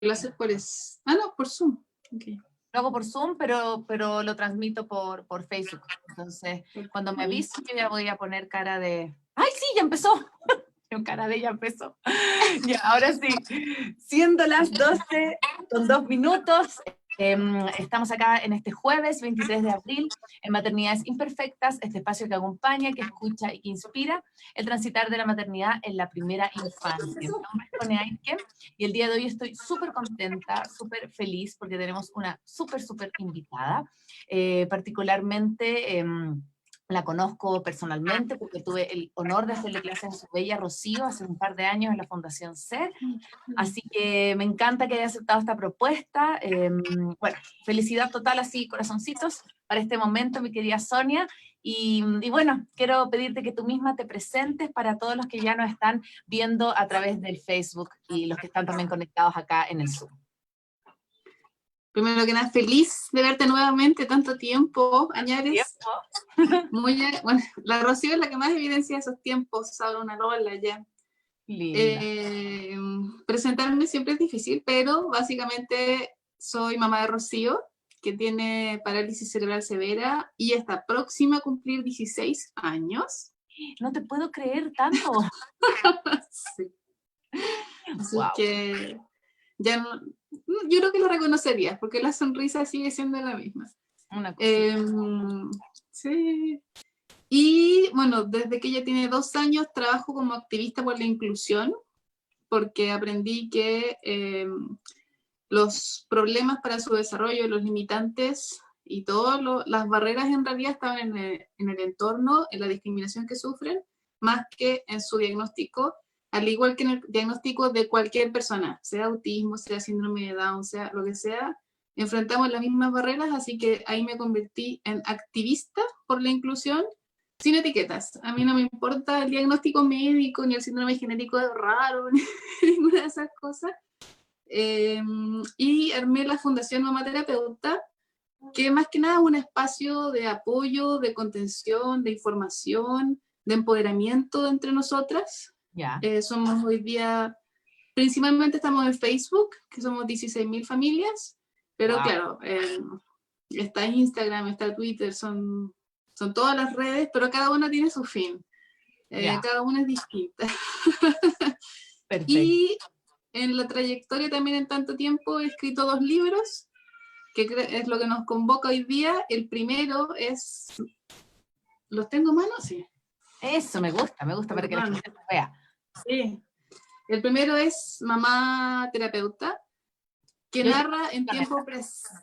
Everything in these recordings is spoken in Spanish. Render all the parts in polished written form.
clases no, por Zoom. Okay. Lo hago por Zoom, pero lo transmito por Facebook. Entonces, cuando me avisen, yo ya voy a poner cara de... ¡Ay, sí, ya empezó! Cara de ya empezó. Ya, ahora sí, siendo las 12 con 2 minutos, estamos acá en este jueves 23 de abril, en Maternidades Imperfectas, este espacio que acompaña, que escucha y que inspira el transitar de la maternidad en la primera infancia. Mi nombre es Connie Aitken, y el día de hoy estoy súper contenta, súper feliz, porque tenemos una súper invitada, particularmente... la conozco personalmente porque tuve el honor de hacerle clases a su bella Rocío hace un par de años en la Fundación SER, así que me encanta que haya aceptado esta propuesta. Bueno, felicidad total, así, corazoncitos, para este momento, mi querida Sonia, y bueno, quiero pedirte que tú misma te presentes para todos los que ya nos están viendo a través del Facebook y los que están también conectados acá en el Zoom. Primero que nada, feliz de verte nuevamente, tanto tiempo, Añares. Bueno, la Rocío es la que más evidencia esos tiempos, ahora una Lola ya. Presentarme siempre es difícil, pero básicamente soy mamá de Rocío, que tiene parálisis cerebral severa y está próxima a cumplir 16 años. No te puedo creer tanto. Sí. Así que ya no, yo creo que lo reconocerías, porque la sonrisa sigue siendo la misma. Una cosa. Sí. Y bueno, desde que ella tiene 2 años trabajo como activista por la inclusión, porque aprendí que los problemas para su desarrollo, los limitantes y todas las barreras en realidad estaban en el entorno, en la discriminación que sufren, más que en su diagnóstico, al igual que en el diagnóstico de cualquier persona, sea autismo, sea síndrome de Down, sea lo que sea, enfrentamos las mismas barreras, así que ahí me convertí en activista por la inclusión, sin etiquetas. A mí no me importa el diagnóstico médico, ni el síndrome genético raro, ni ninguna de esas cosas. Y armé la Fundación Mamá Terapeuta, que más que nada es un espacio de apoyo, de contención, de información, de empoderamiento entre nosotras. Yeah. Somos hoy día, principalmente estamos en Facebook, que somos 16.000 familias, pero wow. Claro, está Instagram, está Twitter, son todas las redes, pero cada una tiene su fin. Cada una es distinta. Perfecto. Y en la trayectoria también en tanto tiempo he escrito 2 libros, que es lo que nos convoca hoy día. El primero es... ¿Los tengo a mano? Sí. Eso, me gusta para que la gente lo vea. Sí. El primero es Mamá Terapeuta, que narra en tiempo presente.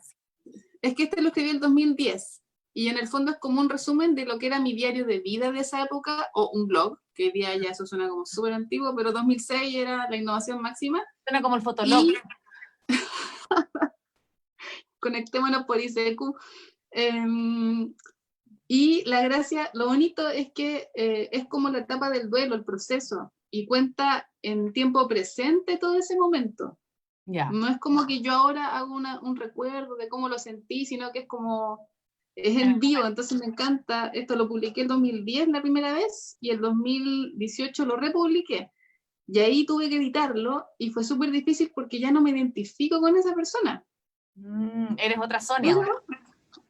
Es que este lo escribí en el 2010, y en el fondo es como un resumen de lo que era mi diario de vida de esa época, o un blog, que hoy día ya eso suena como súper antiguo, pero 2006 era la innovación máxima. Suena como el Fotolog. Conectémonos por ICQ. Y la gracia, lo bonito es que es como la etapa del duelo, el proceso, y cuenta en tiempo presente todo ese momento. Yeah. No es como que yo ahora hago un recuerdo de cómo lo sentí, sino que es en vivo, entonces me encanta. Esto lo publiqué el 2010 la primera vez, y el 2018 lo republiqué. Y ahí tuve que editarlo, y fue súper difícil porque ya no me identifico con esa persona. Eres otra Sonia ahora.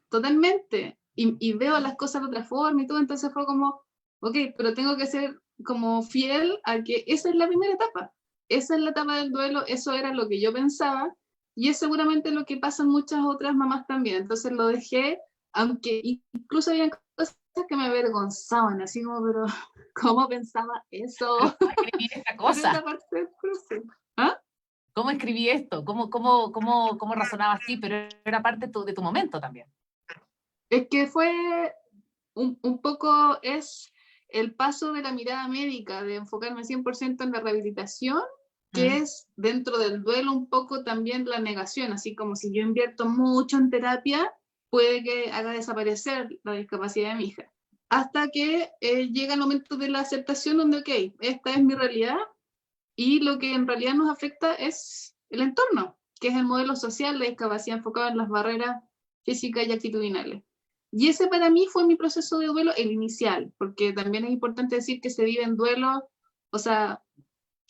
Totalmente. Y veo las cosas de otra forma y todo, entonces fue como, ok, pero tengo que ser como fiel a que esa es la primera etapa. Esa es la etapa del duelo, eso era lo que yo pensaba, y es seguramente lo que pasa en muchas otras mamás también. Entonces lo dejé, aunque incluso había cosas que me avergonzaban, así como, pero ¿cómo pensaba eso? ¿Cómo escribí esta cosa? ¿Ah? ¿Cómo escribí esto? ¿Cómo razonaba así? Pero era parte de tu momento también. Es que fue un poco es el paso de la mirada médica, de enfocarme 100% en la rehabilitación, que es dentro del duelo un poco también la negación, así como si yo invierto mucho en terapia, puede que haga desaparecer la discapacidad de mi hija. Hasta que llega el momento de la aceptación donde, ok, esta es mi realidad, y lo que en realidad nos afecta es el entorno, que es el modelo social, la discapacidad enfocada en las barreras físicas y actitudinales. Y ese para mí fue mi proceso de duelo, el inicial, porque también es importante decir que se vive en duelo, o sea,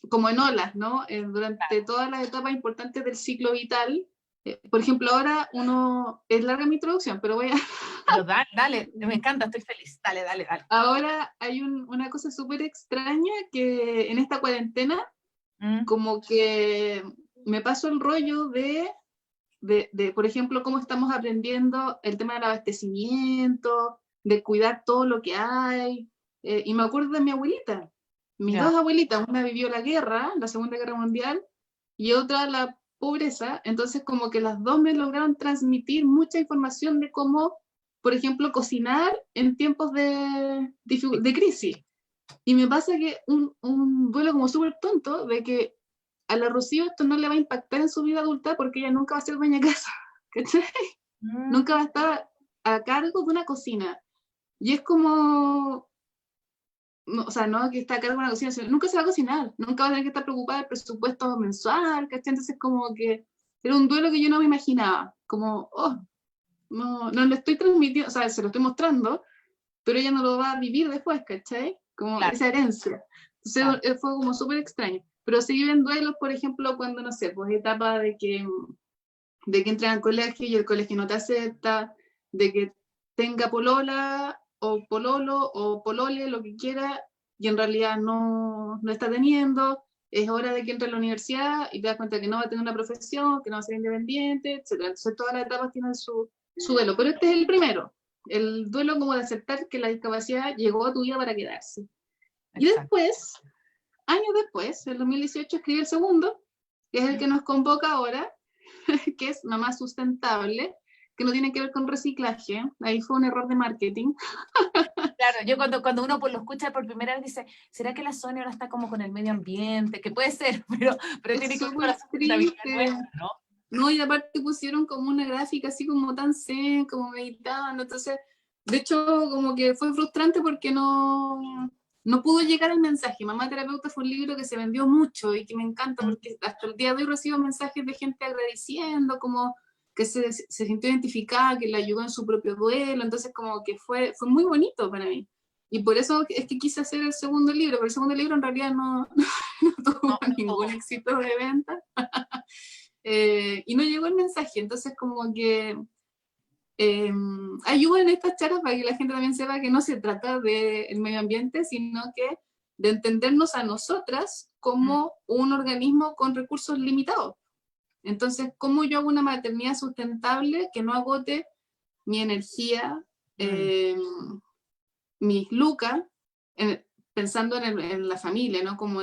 como en olas, ¿no? Durante todas las etapas importantes del ciclo vital. Por ejemplo, ahora es larga mi introducción, pero voy a... Pero dale, me encanta, estoy feliz. Dale. Ahora hay una cosa súper extraña que en esta cuarentena, como que me paso el rollo de, por ejemplo, cómo estamos aprendiendo el tema del abastecimiento, de cuidar todo lo que hay. Y me acuerdo de mi abuelita. Mis dos abuelitas, una vivió la guerra, la Segunda Guerra Mundial, y otra la pobreza. Entonces, como que las dos me lograron transmitir mucha información de cómo, por ejemplo, cocinar en tiempos de crisis. Y me pasa que un duelo como súper tonto de que a la Rocío esto no le va a impactar en su vida adulta porque ella nunca va a ser dueña de casa, ¿cachai? Nunca va a estar a cargo de una cocina. Y es como, no, o sea, no que está a cargo de una cocina, sino nunca se va a cocinar, nunca va a tener que estar preocupada del presupuesto mensual, ¿cachai? Entonces como que era un duelo que yo no me imaginaba, como, no le estoy transmitiendo, o sea, se lo estoy mostrando, pero ella no lo va a vivir después, ¿cachai? Como esa herencia. Entonces fue como súper extraño. Pero se viven duelos, por ejemplo, cuando, no sé, pues etapa de que entran al colegio y el colegio no te acepta, de que tenga polola o pololo o polole, lo que quiera, y en realidad no está teniendo. Es hora de que entre a la universidad y te das cuenta que no va a tener una profesión, que no va a ser independiente, etc. Entonces todas las etapas tienen su duelo. Pero este es el primero, el duelo como de aceptar que la discapacidad llegó a tu vida para quedarse. Exacto. Y después, años después, en 2018, escribí el segundo, que es el que nos convoca ahora, que es Mamá Sustentable, que no tiene que ver con reciclaje. Ahí fue un error de marketing. Claro, yo cuando uno lo escucha por primera vez dice, ¿será que la Sonia ahora está como con el medio ambiente? Que puede ser, pero tiene que ver con la sustentabilidad nuestra, ¿no? No, y aparte pusieron como una gráfica así como tan zen, como meditando, entonces, de hecho, como que fue frustrante porque no pudo llegar el mensaje. Mamá Terapeuta fue un libro que se vendió mucho y que me encanta porque hasta el día de hoy recibo mensajes de gente agradeciendo, como que se sintió identificada, que le ayudó en su propio duelo, entonces como que fue muy bonito para mí. Y por eso es que quise hacer el segundo libro, pero el segundo libro en realidad no tuvo ningún éxito de venta. Y no llegó el mensaje, entonces como que ayuda en estas charlas para que la gente también sepa que no se trata del medio ambiente, sino que de entendernos a nosotras como un organismo con recursos limitados. Entonces, ¿cómo yo hago una maternidad sustentable que no agote mi energía, mis lucas, pensando en la familia, ¿no? Como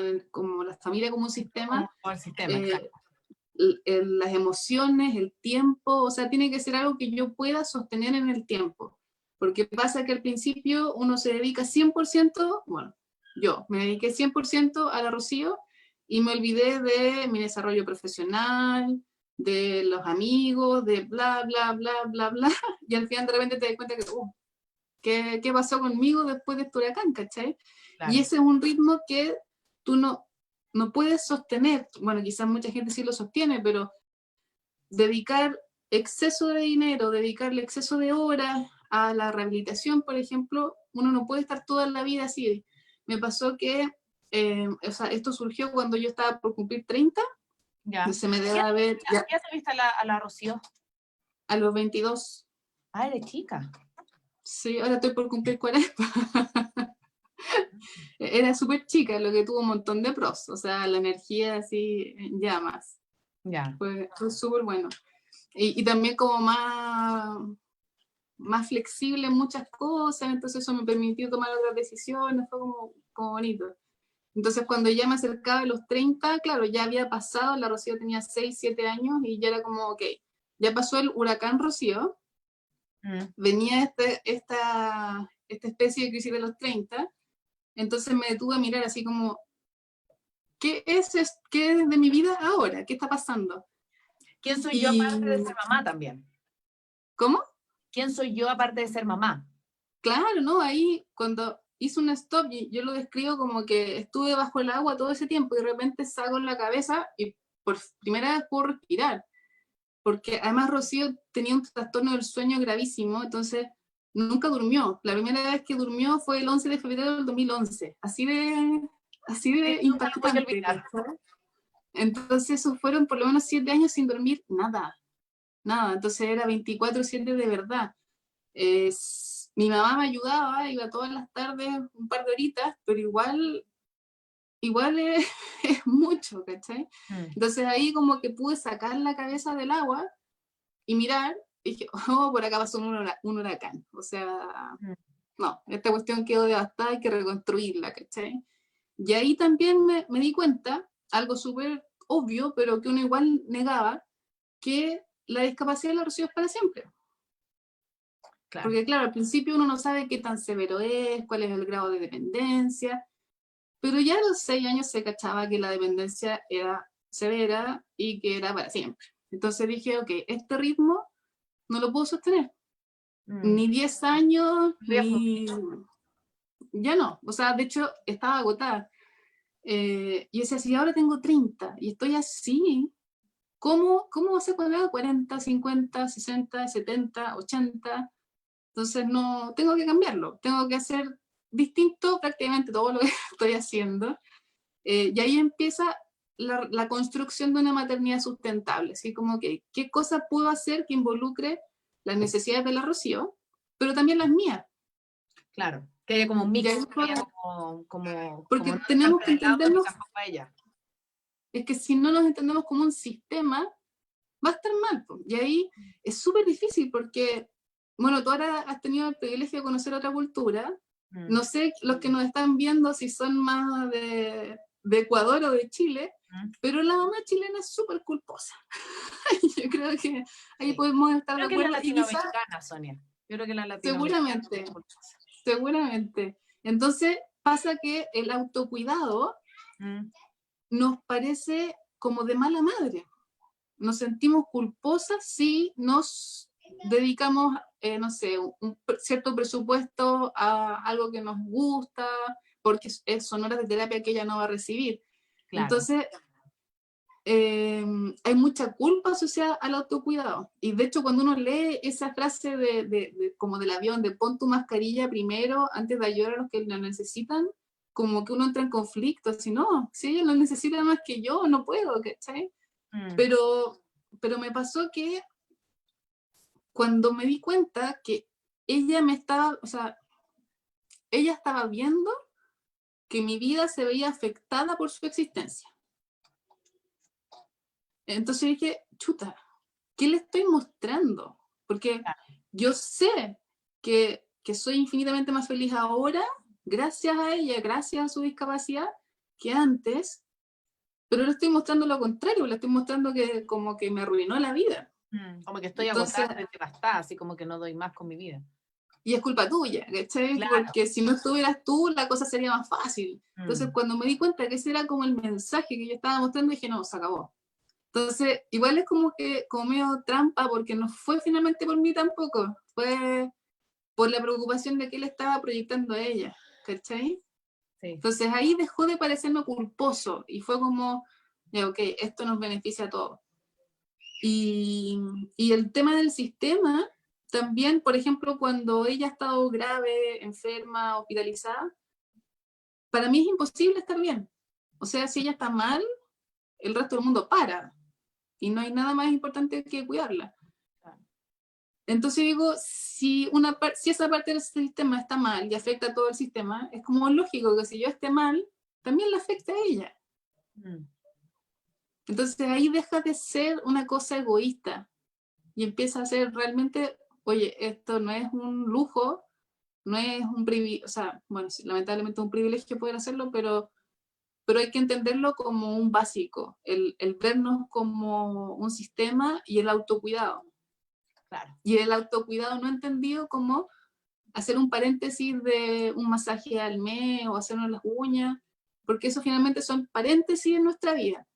la familia como un sistema, como el sistema, las emociones, el tiempo, o sea, tiene que ser algo que yo pueda sostener en el tiempo, porque pasa que al principio uno se dedica 100%, bueno, yo me dediqué 100% a la Rocío y me olvidé de mi desarrollo profesional, de los amigos, de bla, bla, bla, bla, bla, y al final de repente te das cuenta que, ¿qué pasó conmigo después de este huracán, cachai? Claro. Y ese es un ritmo que tú no puedes sostener, bueno, quizás mucha gente sí lo sostiene, pero dedicar exceso de dinero, dedicarle exceso de horas a la rehabilitación, por ejemplo, uno no puede estar toda la vida así. Me pasó que, o sea, esto surgió cuando yo estaba por cumplir 30. Ya. Se me debe haber... ¿Ya te viste a la Rocío? A los 22. Ah, eres chica. Sí, ahora estoy por cumplir 40. Era súper chica, lo que tuvo un montón de pros, o sea, la energía así en llamas. Ya. Fue súper bueno. Y también como más flexible en muchas cosas, entonces eso me permitió tomar otras decisiones, fue como bonito. Entonces cuando ya me acercaba a los 30, claro, ya había pasado, la Rocío tenía 6, 7 años y ya era como, ok, ya pasó el huracán Rocío, venía esta especie de crisis de los 30, entonces me detuve a mirar así como, ¿qué es de mi vida ahora? ¿Qué está pasando? ¿Quién soy yo aparte de ser mamá también? ¿Cómo? ¿Quién soy yo aparte de ser mamá? Claro, ¿no? Ahí cuando hice un stop, yo lo describo como que estuve bajo el agua todo ese tiempo y de repente saco en la cabeza y por primera vez puedo respirar. Porque además Rocío tenía un trastorno del sueño gravísimo, entonces nunca durmió. La primera vez que durmió fue el 11 de febrero del 2011. Así de así de Nunca lo voy a impactante. olvidar. ¿Cachai? Entonces esos fueron por lo menos 7 años sin dormir nada, nada. Entonces era 24/7 de verdad. Mi mamá me ayudaba, iba todas las tardes un par de horitas, pero igual es, es mucho, ¿cachai? Entonces ahí como que pude sacar la cabeza del agua y mirar, y dije, oh, por acá pasó un huracán. O sea, no, esta cuestión quedó devastada, hay que reconstruirla, ¿cachai? Y ahí también me di cuenta, algo súper obvio, pero que uno igual negaba, que la discapacidad de la Rocío es para siempre. Claro. Porque claro, al principio uno no sabe qué tan severo es, cuál es el grado de dependencia, pero ya a los 6 años se cachaba que la dependencia era severa y que era para siempre. Entonces dije, ok, este ritmo no lo puedo sostener. Ni 10 años, ni... Ya no. O sea, de hecho, estaba agotada. Y decía, si ahora tengo 30 y estoy así, ¿cómo va a ser cuando haga 40, 50, 60, 70, 80? Entonces no, tengo que cambiarlo, tengo que hacer distinto prácticamente todo lo que estoy haciendo. Y ahí empieza la construcción de una maternidad sustentable, así como que, ¿qué cosas puedo hacer que involucre las necesidades de la Rocío, pero también las mías? Claro, que haya como un mix, que haya porque como no dejar tenemos que de lado ni entendernos, tampoco a ella. es que si no nos entendemos como un sistema, va a estar mal. Po. Y ahí es súper difícil porque, bueno, tú ahora has tenido el privilegio de conocer otra cultura. No sé los que nos están viendo si son más de Ecuador o de Chile, pero la mamá chilena es súper culposa. Yo creo que ahí podemos estar Creo de que la acuerdo. Y quizás, latinoamericana, Sonia. Yo creo que la latinoamericana. seguramente, seguramente. Entonces pasa que el autocuidado nos parece como de mala madre. Nos sentimos culposas si nos dedicamos, no sé, un cierto presupuesto a algo que nos gusta, porque son horas de terapia que ella no va a recibir. Claro. Entonces, hay mucha culpa asociada al autocuidado. Y de hecho, cuando uno lee esa frase como del avión, de pon tu mascarilla primero antes de ayudar a los que la necesitan, como que uno entra en conflicto, así, no, si ella lo necesita más que yo, no puedo, ¿cachai? Pero me pasó que cuando me di cuenta que ella me estaba, o sea, ella estaba viendo que mi vida se veía afectada por su existencia. Entonces dije, chuta, ¿qué le estoy mostrando? Porque yo sé que soy infinitamente más feliz ahora, gracias a ella, gracias a su discapacidad, que antes, pero le estoy mostrando lo contrario, le estoy mostrando que como que me arruinó la vida. Como que estoy Entonces, agotada, estoy devastada, así como que no doy más con mi vida. y es culpa tuya, ¿cachai? Claro. Porque si no estuvieras tú, la cosa sería más fácil. Entonces, cuando me di cuenta que ese era como el mensaje que yo estaba mostrando, dije, no, se acabó. Entonces, igual es como que, como medio trampa, porque no fue finalmente por mí tampoco, fue por la preocupación de que él estaba proyectando a ella, ¿cachai? Sí. Entonces ahí dejó de parecerme culposo y fue como, ya, ok, esto nos beneficia a todos. Y el tema del sistema, también, por ejemplo, cuando ella ha estado grave, enferma, hospitalizada, para mí es imposible estar bien. O sea, si ella está mal, el resto del mundo para. Y no hay nada más importante que cuidarla. Entonces digo, si esa parte del sistema está mal y afecta a todo el sistema, es como lógico que si yo esté mal, también le afecta a ella. Entonces ahí deja de ser una cosa egoísta y empieza a ser realmente, oye, esto no es un lujo, no es un privilegio, o sea, bueno, lamentablemente es un privilegio poder hacerlo, pero hay que entenderlo como un básico, el vernos como un sistema y el autocuidado. Claro. Y el autocuidado no entendido como hacer un paréntesis de un masaje al mes o hacernos las uñas, porque eso finalmente son paréntesis en nuestra vida.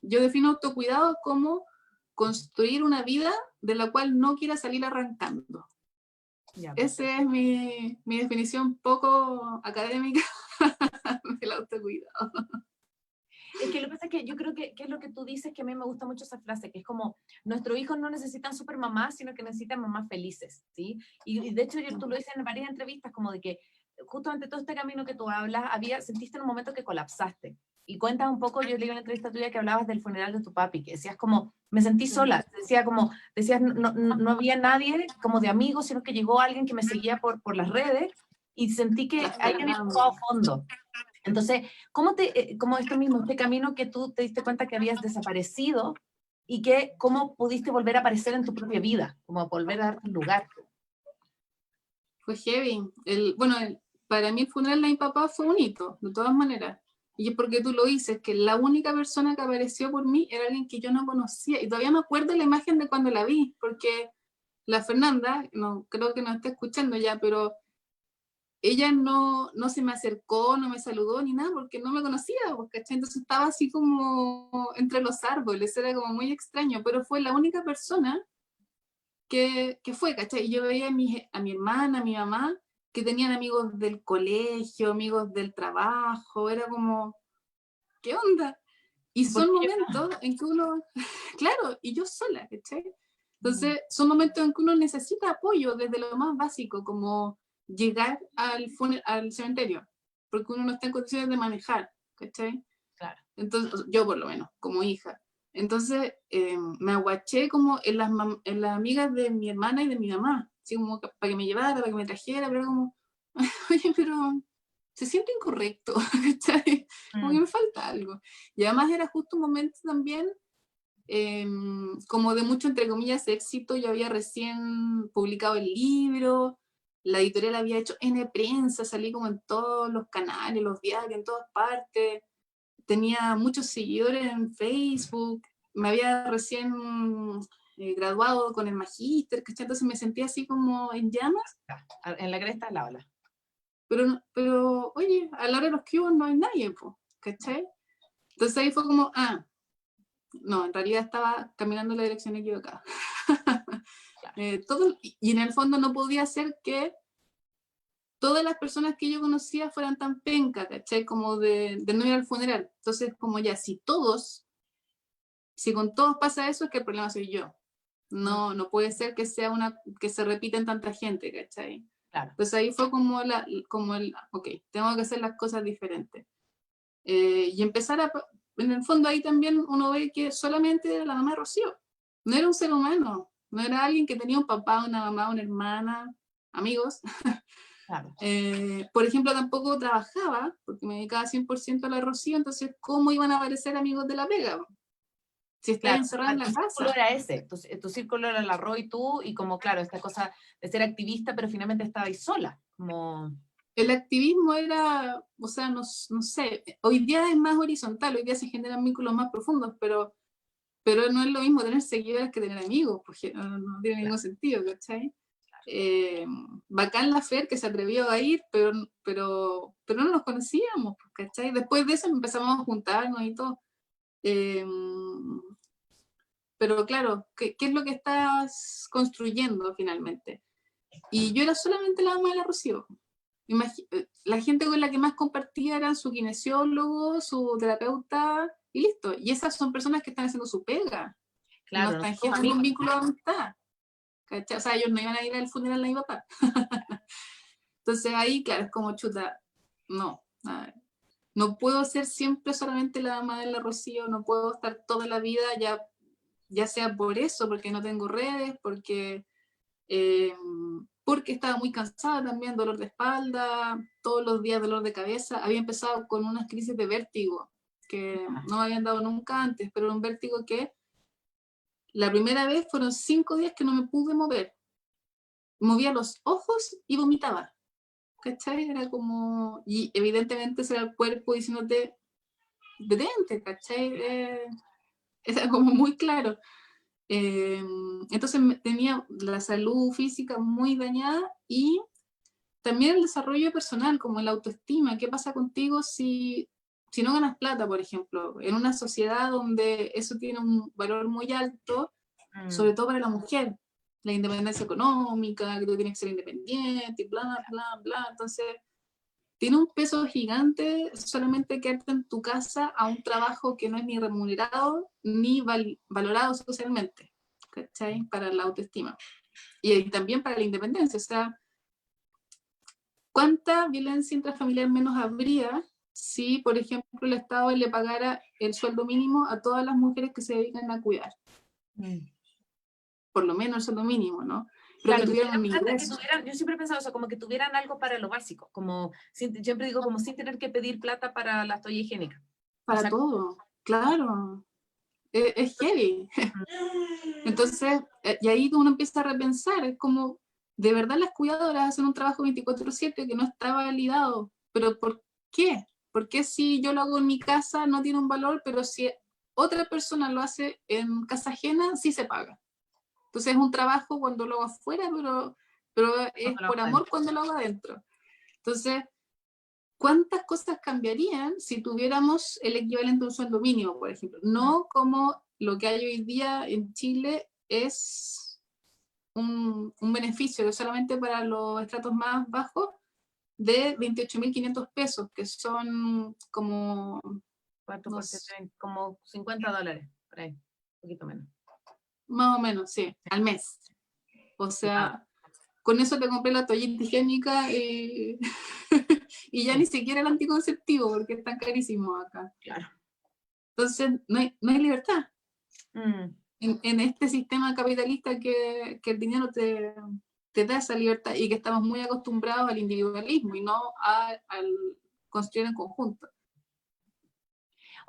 Yo defino autocuidado como construir una vida de la cual no quiera salir arrancando. Ya, esa es mi definición poco académica del autocuidado. Es que lo que pasa es que yo creo que es lo que tú dices, que a mí me gusta mucho esa frase, que es como, nuestros hijos no necesitan super mamás, sino que necesitan mamás felices, ¿sí? Y de hecho tú lo dices en varias entrevistas, como de que justamente todo este camino que tú hablas, sentiste en un momento que colapsaste. Y cuentas un poco, yo leí una entrevista tuya que hablabas del funeral de tu papi, que decías como, me sentí sola, decías, no había nadie como de amigos, sino que llegó alguien que me seguía por las redes y sentí que ahí había tocado fondo. Entonces, como esto mismo, este camino que tú te diste cuenta que habías desaparecido y que cómo pudiste volver a aparecer en tu propia vida, como volver a darte un lugar? Fue heavy. Bueno, para mí el funeral de mi papá fue un hito, de todas maneras. Y es porque tú lo dices, que la única persona que apareció por mí era alguien que yo no conocía. Y todavía me acuerdo la imagen de cuando la vi, porque la Fernanda, no creo que nos está escuchando ya, pero ella no se me acercó, no me saludó ni nada, porque no me conocía, ¿cachai? Entonces estaba así como entre los árboles, era como muy extraño, pero fue la única persona que fue, ¿cachai? Y yo veía a mi hermana, a mi mamá, que tenían amigos del colegio, amigos del trabajo, era como, ¿qué onda? Y son momentos en que uno, claro, y yo sola, ¿cachai? Entonces, son momentos en que uno necesita apoyo desde lo más básico, como llegar al cementerio, porque uno no está en condiciones de manejar, ¿cachai? Claro. Entonces, yo por lo menos, como hija. Entonces, me aguaché como en las amigas de mi hermana y de mi mamá, así como para que me llevara, para que me trajera, pero como, oye, pero se siente incorrecto, ¿cachai? Como que me falta algo. Y además era justo un momento también como de mucho, entre comillas, éxito. Yo había recién publicado el libro, la editorial había hecho N prensa, salí como en todos los canales, los diarios, en todas partes, tenía muchos seguidores en Facebook, me había recién graduado con el magíster, ¿cachai? Entonces me sentía así como en llamas. En la cresta de la ola. Pero, oye, a la hora de los cubos no hay nadie, ¿cachai? Entonces ahí fue como, no, en realidad estaba caminando en la dirección equivocada. Y en el fondo no podía ser que todas las personas que yo conocía fueran tan penca, ¿cachai? Como de no ir al funeral. Entonces, como ya, si con todos pasa eso, es que el problema soy yo. No puede ser que sea que se repita en tanta gente, ¿cachai? Claro. Entonces ahí fue como ok, tengo que hacer las cosas diferentes. Y empezar en el fondo ahí también uno ve que solamente era la mamá de Rocío. No era un ser humano, no era alguien que tenía un papá, una mamá, una hermana, amigos. Claro. Por ejemplo, tampoco trabajaba, porque me dedicaba 100% a la Rocío, entonces, ¿cómo iban a aparecer amigos de la pega? Si estás encerrada en la casa. Tu círculo era ese, tu círculo era la Ro y tú, y como, claro, esta cosa de ser activista, pero finalmente estabais sola, como... El activismo era, o sea, no sé, hoy día es más horizontal, hoy día se generan vínculos más profundos, pero no es lo mismo tener seguidores que tener amigos, porque no tiene ningún sentido, ¿cachai? Bacán la Fer que se atrevió a ir, pero no nos conocíamos, ¿cachai? Después de eso empezamos a juntarnos y todo. Pero claro, ¿qué es lo que estás construyendo finalmente? Y yo era solamente la mamá de la Rocío. La gente con la que más compartía eran su kinesiólogo, su terapeuta, y listo. Y esas son personas que están haciendo su pega. Claro, no están generando un vínculo de amistad. ¿Cachai? O sea, ellos no iban a ir al funeral de mi papá. Entonces ahí, claro, es como chuta, no puedo ser siempre solamente la dama de la Rocío, no puedo estar toda la vida, ya sea por eso, porque no tengo redes, porque estaba muy cansada también, dolor de espalda, todos los días dolor de cabeza. Había empezado con unas crisis de vértigo que no me habían dado nunca antes, pero un vértigo que la primera vez fueron 5 días que no me pude mover. Movía los ojos y vomitaba. ¿Cachai? Era como, y evidentemente ese era el cuerpo diciéndote, detente, ¿cachai? Era como muy claro. Entonces tenía la salud física muy dañada y también el desarrollo personal, como la autoestima. ¿Qué pasa contigo si no ganas plata, por ejemplo? En una sociedad donde eso tiene un valor muy alto, sobre todo para la mujer, la independencia económica, que tú tienes que ser independiente, y bla, bla, bla. Entonces, tiene un peso gigante solamente quedarte en tu casa a un trabajo que no es ni remunerado ni valorado socialmente, ¿cachai? Para la autoestima. Y también para la independencia. O sea, ¿cuánta violencia intrafamiliar menos habría si, por ejemplo, el Estado le pagara el sueldo mínimo a todas las mujeres que se dedican a cuidar? Por lo menos el sueldo mínimo, ¿no? Pero Claro, que tuvieran un ingreso. yo siempre he pensado, o sea, como que tuvieran algo para lo básico, como, siempre digo, como sin tener que pedir plata para la toalla higiénica. Para o sea, todo, claro. Es heavy. Entonces, y ahí uno empieza a repensar, es como, de verdad las cuidadoras hacen un trabajo 24/7 que no está validado, pero ¿por qué? ¿Por qué si yo lo hago en mi casa no tiene un valor, pero si otra persona lo hace en casa ajena, sí se paga? Entonces es un trabajo cuando lo hago afuera, pero es por amor cuando lo hago adentro. Entonces, ¿cuántas cosas cambiarían si tuviéramos el equivalente a un sueldo mínimo, por ejemplo? No como lo que hay hoy día en Chile es un beneficio que solamente para los estratos más bajos de 28.500 pesos, que son como, 4 no por sé, 7, como $50, por ahí, un poquito menos. más o menos, sí, al mes. O sea, con eso te compré la toallita higiénica y ya ni siquiera el anticonceptivo, porque están carísimos acá. Claro. Entonces, no hay libertad. Mm. En este sistema capitalista que el dinero te da esa libertad y que estamos muy acostumbrados al individualismo y no al construir en conjunto.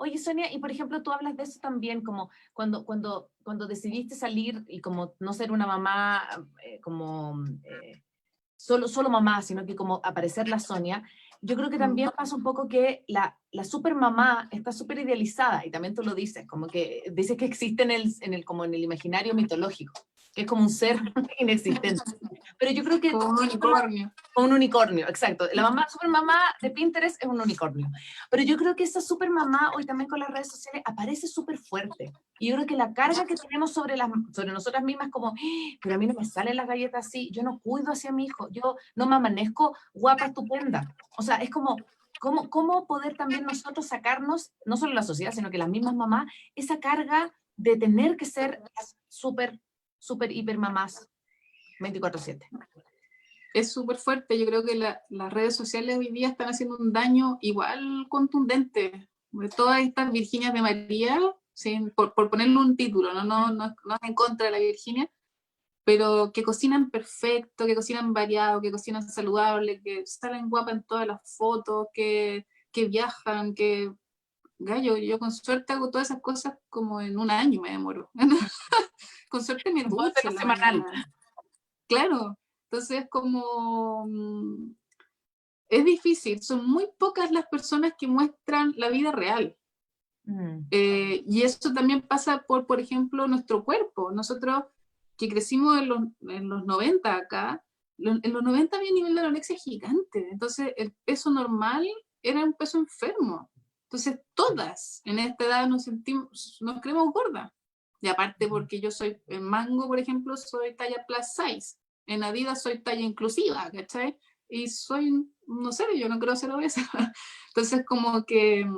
Oye, Sonia, y por ejemplo, tú hablas de eso también, como cuando decidiste salir y como no ser una mamá, solo mamá, sino que como aparecer la Sonia, yo creo que también pasa un poco que la super mamá está súper idealizada, y también tú lo dices, como que dices que existe como en el imaginario mitológico, que es como un ser inexistente. Pero yo creo que... Como un unicornio. Un unicornio, exacto. La mamá, super mamá de Pinterest es un unicornio. Pero yo creo que esa super mamá, hoy también con las redes sociales, aparece súper fuerte. Y yo creo que la carga que tenemos sobre nosotras mismas, como, pero a mí no me salen las galletas así, yo no cuido hacia mi hijo, yo no me amanezco guapa, estupenda. O sea, es como, ¿cómo poder también nosotros sacarnos, no solo la sociedad, sino que las mismas mamás, esa carga de tener que ser las súper, hiper mamás 24/7? Es súper fuerte. Yo creo que las redes sociales hoy día están haciendo un daño igual contundente. De todas estas Virginias de María, por ponerle un título, no es en contra de la Virginia, pero que cocinan perfecto, que cocinan variado, que cocinan saludable, que salen guapas en todas las fotos, que viajan, que... Gallo, yo con suerte hago todas esas cosas como en un año me demoro. Con suerte me Puedo ducho hacerlo en la semanal. mañana. Claro, entonces como... es difícil, son muy pocas las personas que muestran la vida real. Y eso también pasa por ejemplo, nuestro cuerpo. Nosotros que crecimos en los 90 acá, en los 90 había un nivel de anorexia gigante. Entonces, el peso normal era un peso enfermo. Entonces, todas en esta edad nos creemos gordas. Y aparte, porque yo soy, en Mango, por ejemplo, soy talla plus size. En Adidas soy talla inclusiva, ¿cachai? Y soy, no sé, yo no creo ser obesa. Entonces, como que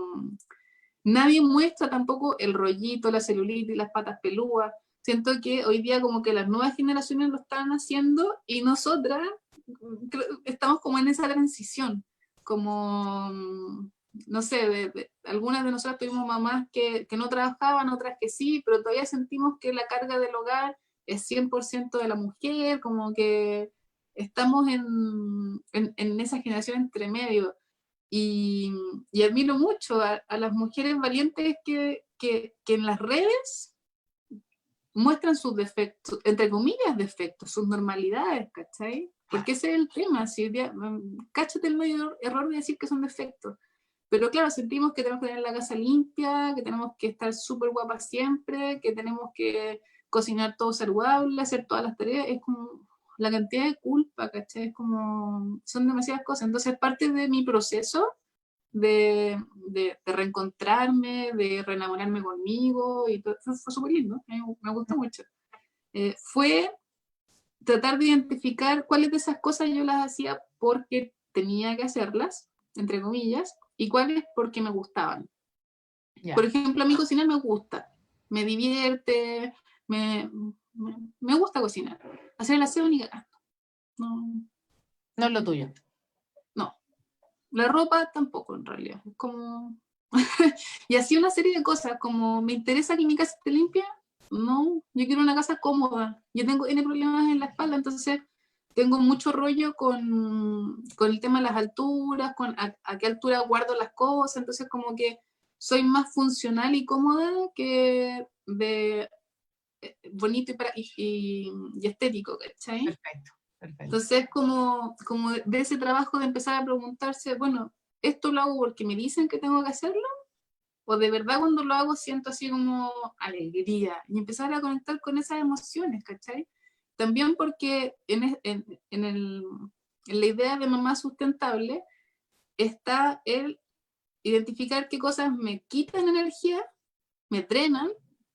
nadie muestra tampoco el rollito, la celulitis, las patas pelúas. Siento que hoy día como que las nuevas generaciones lo están haciendo y nosotras estamos como en esa transición. Como, no sé, algunas de nosotras tuvimos mamás que no trabajaban, otras que sí, pero todavía sentimos que la carga del hogar es 100% de la mujer, como que estamos en esa generación entre medio. Y admiro mucho a las mujeres valientes que en las redes muestran sus defectos, entre comillas defectos, sus normalidades, ¿cachai? Porque ese es el tema, si cáchate el medio error de decir que son defectos. Pero claro, sentimos que tenemos que tener la casa limpia, que tenemos que estar súper guapas siempre, que tenemos que cocinar todo saludable, hacer todas las tareas. Es como la cantidad de culpa, ¿cachai? Es como, son demasiadas cosas. Entonces, parte de mi proceso de reencontrarme, de reenamorarme conmigo, y todo, fue súper lindo, me gustó mucho. Fue tratar de identificar cuáles de esas cosas yo las hacía porque tenía que hacerlas, entre comillas, y cuáles porque me gustaban. Yeah. Por ejemplo, a mí cocinar me gusta, me divierte, me gusta cocinar. Hacer el aseo ni cagando. No. No es lo tuyo. La ropa tampoco, en realidad. Es como... y así una serie de cosas, como me interesa que mi casa esté limpia, no, yo quiero una casa cómoda. Yo tengo N problemas en la espalda, entonces tengo mucho rollo con el tema de las alturas, con a qué altura guardo las cosas, entonces como que soy más funcional y cómoda que de bonito y estético, ¿cachai? Perfecto, perfecto. Entonces, como de ese trabajo de empezar a preguntarse, bueno, ¿esto lo hago porque me dicen que tengo que hacerlo? ¿O de verdad cuando lo hago siento así como alegría? Y empezar a conectar con esas emociones, ¿cachai? También porque en la idea de mamá sustentable está el identificar qué cosas me quitan energía, me drenan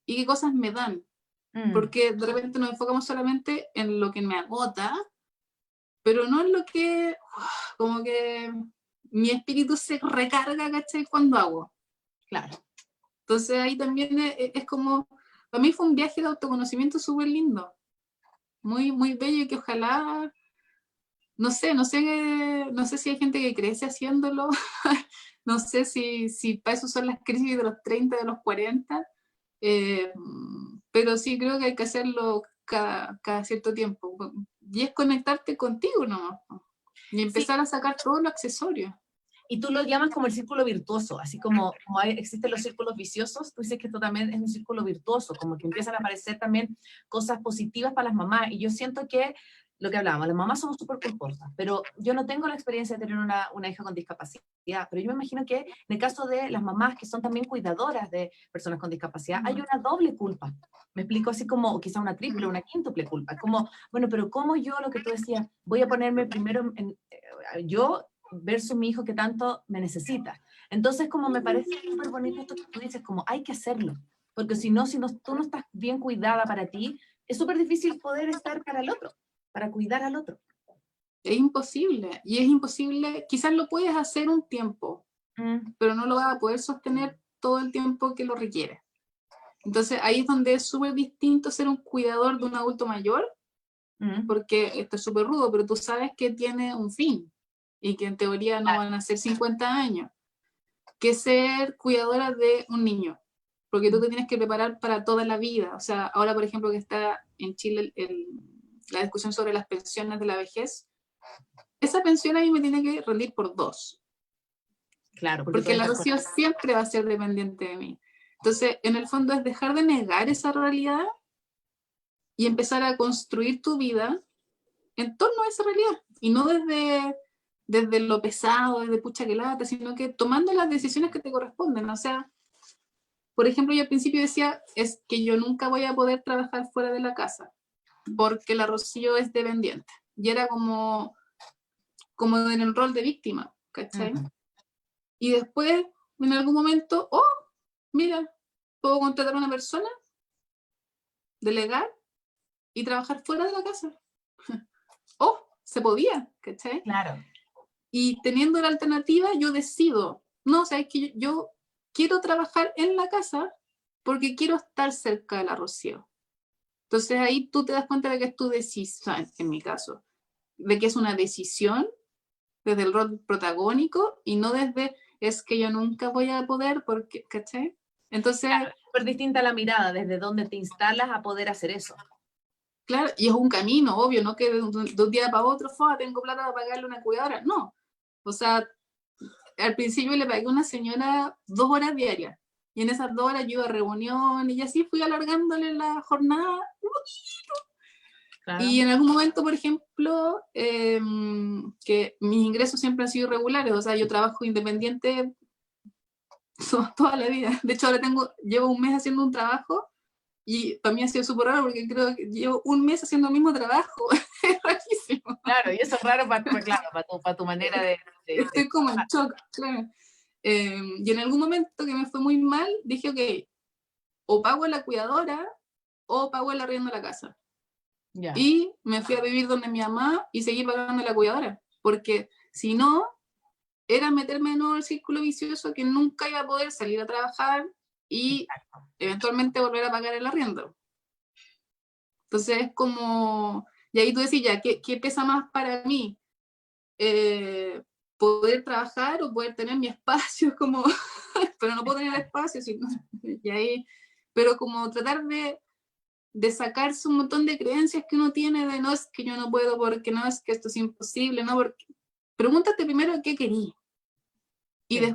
y qué cosas me dan. Porque de repente nos enfocamos solamente en lo que me agota, pero no en lo que, como que mi espíritu se recarga, ¿cachai? Cuando hago. Claro. Entonces ahí también es como, para mí fue un viaje de autoconocimiento súper lindo, muy, muy bello y que ojalá, no sé si hay gente que crece haciéndolo, no sé si para eso son las crisis de los 30, de los 40, eh, pero sí creo que hay que hacerlo cada cierto tiempo. Y es conectarte contigo nomás, y Sí, empezar a sacar todos los accesorios. y tú lo llamas como el círculo virtuoso, así como existen los círculos viciosos, tú dices que esto también es un círculo virtuoso, como que empiezan a aparecer también cosas positivas para las mamás, y yo siento que lo que hablábamos, las mamás somos súper culposas, pero yo no tengo la experiencia de tener una hija con discapacidad, pero yo me imagino que en el caso de las mamás que son también cuidadoras de personas con discapacidad, hay una doble culpa. Me explico así como quizá una triple, una quíntuple culpa. Es como, bueno, pero ¿cómo yo, lo que tú decías, voy a ponerme primero yo versus mi hijo que tanto me necesita? Entonces, como me parece súper bonito esto que tú dices, como hay que hacerlo, porque si no, tú no estás bien cuidada para ti, es súper difícil poder estar para el otro, para cuidar al otro. Es imposible, y es imposible, quizás lo puedes hacer un tiempo, Mm, pero no lo vas a poder sostener todo el tiempo que lo requiere. Entonces ahí es donde es súper distinto ser un cuidador de un adulto mayor, mm, porque esto es súper rudo, pero tú sabes que tiene un fin y que en teoría no claro. van a ser 50 años, que ser cuidadora de un niño, porque tú Mm, te tienes que preparar para toda la vida. O sea, ahora por ejemplo que está en Chile la discusión sobre las pensiones de la vejez, esa pensión ahí me tiene que rendir por dos, claro, porque tú porque la estás con... Rocío siempre va a ser dependiente de mí. Entonces, en el fondo es dejar de negar esa realidad y empezar a construir tu vida en torno a esa realidad. Y no desde lo pesado, desde pucha que lata, sino que tomando las decisiones que te corresponden. O sea, por ejemplo, yo al principio decía, es que yo nunca voy a poder trabajar fuera de la casa, porque la Rocío es dependiente. Y era como en el rol de víctima, ¿cachai? Mm, Y después, en algún momento, oh, mira, puedo contratar a una persona, delegar y trabajar fuera de la casa. Oh, se podía, ¿cachai? claro. Y teniendo la alternativa, yo decido, no, o sea, es que yo quiero trabajar en la casa porque quiero estar cerca de la Rocío. Entonces ahí tú te das cuenta de que es tu decisión, en mi caso, de que es una decisión desde el rol protagónico y no desde es que yo nunca voy a poder porque, ¿cachai? Entonces, Súper distinta la mirada, desde donde te instalas a poder hacer eso. claro, y es un camino, obvio, no que de un día para otro, tengo plata para pagarle una cuidadora, no. O sea, al principio le pagué a una señora 2 horas diarias, y en esas 2 horas yo iba a reuniones, y así fui alargándole la jornada. Y Claro. en algún momento, por ejemplo, que mis ingresos siempre han sido irregulares, o sea, yo trabajo independiente toda la vida. De hecho, ahora llevo un mes haciendo un trabajo y para mí ha sido súper raro porque creo que llevo un mes haciendo el mismo trabajo. Es rarísimo. Claro, y eso es raro claro, para tu manera de Estoy como en shock, claro. Y en algún momento que me fue muy mal, dije, ok, o pago a la cuidadora o pago el arriendo de la casa. ya. Y me fui a vivir donde mi mamá y seguí pagando a la cuidadora, porque si no, era meterme de nuevo en el círculo vicioso que nunca iba a poder salir a trabajar y Exacto. eventualmente volver a pagar el arriendo. Entonces es como, y ahí tú decís ya, ¿qué pesa más para mí? poder trabajar o poder tener mi espacio, como, pero no puedo tener espacio, sino, y ahí, pero como tratar de sacarse un montón de creencias que uno tiene de no es que yo no puedo, porque no es que esto es imposible, no, porque pregúntate primero qué querí y Sí.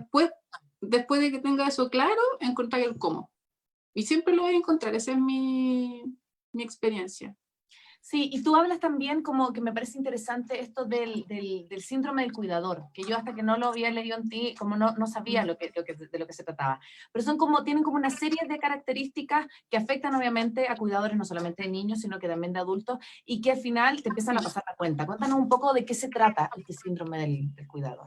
después de que tenga eso claro, encontrar el cómo. Y siempre lo voy a encontrar, esa es mi experiencia. Sí, y tú hablas también como que me parece interesante esto del síndrome del cuidador, que yo hasta que no lo había leído en ti, como no sabía de lo que se trataba. Pero tienen como una serie de características que afectan obviamente a cuidadores, no solamente de niños, sino que también de adultos, y que al final te empiezan a pasar la cuenta. Cuéntanos un poco de qué se trata este síndrome del cuidador.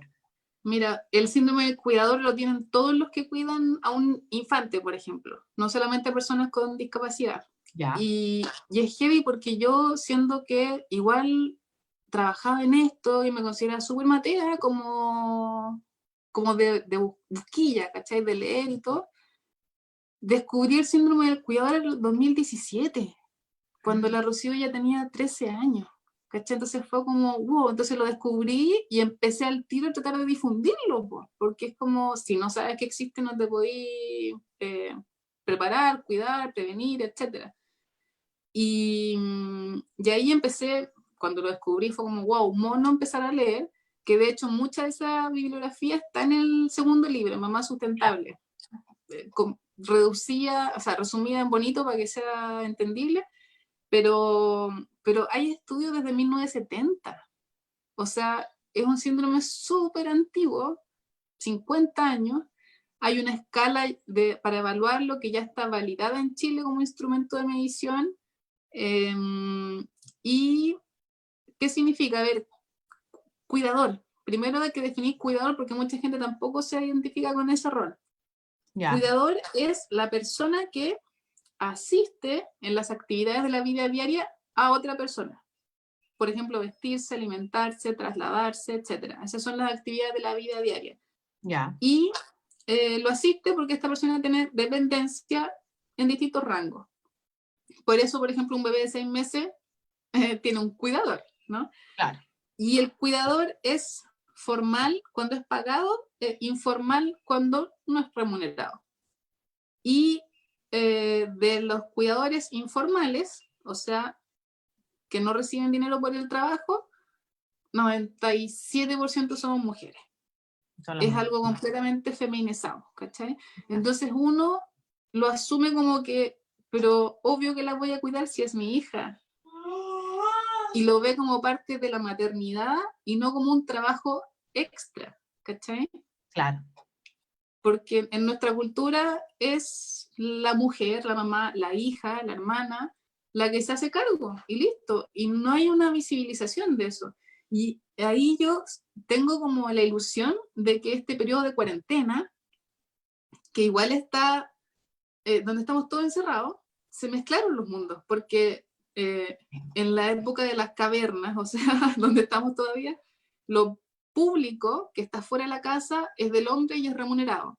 Mira, el síndrome del cuidador lo tienen todos los que cuidan a un infante, por ejemplo, no solamente a personas con discapacidad. Ya, Y es heavy porque yo, siendo que igual trabajaba en esto y me consideraba súper matea, como de busquilla, ¿cachai? De leer y todo, descubrí el síndrome del cuidador en el 2017, cuando la Rocío ya tenía 13 años. ¿Cachai? Entonces fue como, wow, entonces lo descubrí y empecé al tiro a tratar de difundirlo, po, porque es como, si no sabes que existe, no te podís preparar, cuidar, prevenir, etcétera. Y ahí empecé, cuando lo descubrí, fue como, wow, mono empezar a leer, que de hecho mucha de esa bibliografía está en el segundo libro, Mamá Sustentable, reducida, o sea, resumida en bonito para que sea entendible, pero hay estudios desde 1970, o sea, es un síndrome súper antiguo, 50 años. Hay una escala para evaluarlo que ya está validada en Chile como instrumento de medición. Eh, ¿Y qué significa? A ver, cuidador. Primero hay que definir cuidador porque mucha gente tampoco se identifica con ese rol. ya, Cuidador es la persona que asiste en las actividades de la vida diaria a otra persona. Por ejemplo, vestirse, alimentarse, trasladarse, etc. Esas son las actividades de la vida diaria. ya, Y lo asiste porque esta persona tiene dependencia en distintos rangos. Por eso, por ejemplo, un bebé de 6 meses tiene un cuidador, ¿no? claro, Y el cuidador es formal cuando es pagado, informal cuando no es remunerado. Y de los cuidadores informales, o sea, que no reciben dinero por el trabajo, 97% somos mujeres. son las Es mujeres. algo completamente feminizado, ¿cachai? Entonces uno lo asume como que, pero obvio que la voy a cuidar si es mi hija. Y lo ve como parte de la maternidad y no como un trabajo extra, ¿cachai? Claro, Porque en nuestra cultura es la mujer, la mamá, la hija, la hermana, la que se hace cargo y listo. Y no hay una visibilización de eso. Y ahí yo tengo como la ilusión de que este periodo de cuarentena, que igual está donde estamos todos encerrados, se mezclaron los mundos, porque en la época de las cavernas, o sea, donde estamos todavía, lo público que está fuera de la casa es del hombre y es remunerado.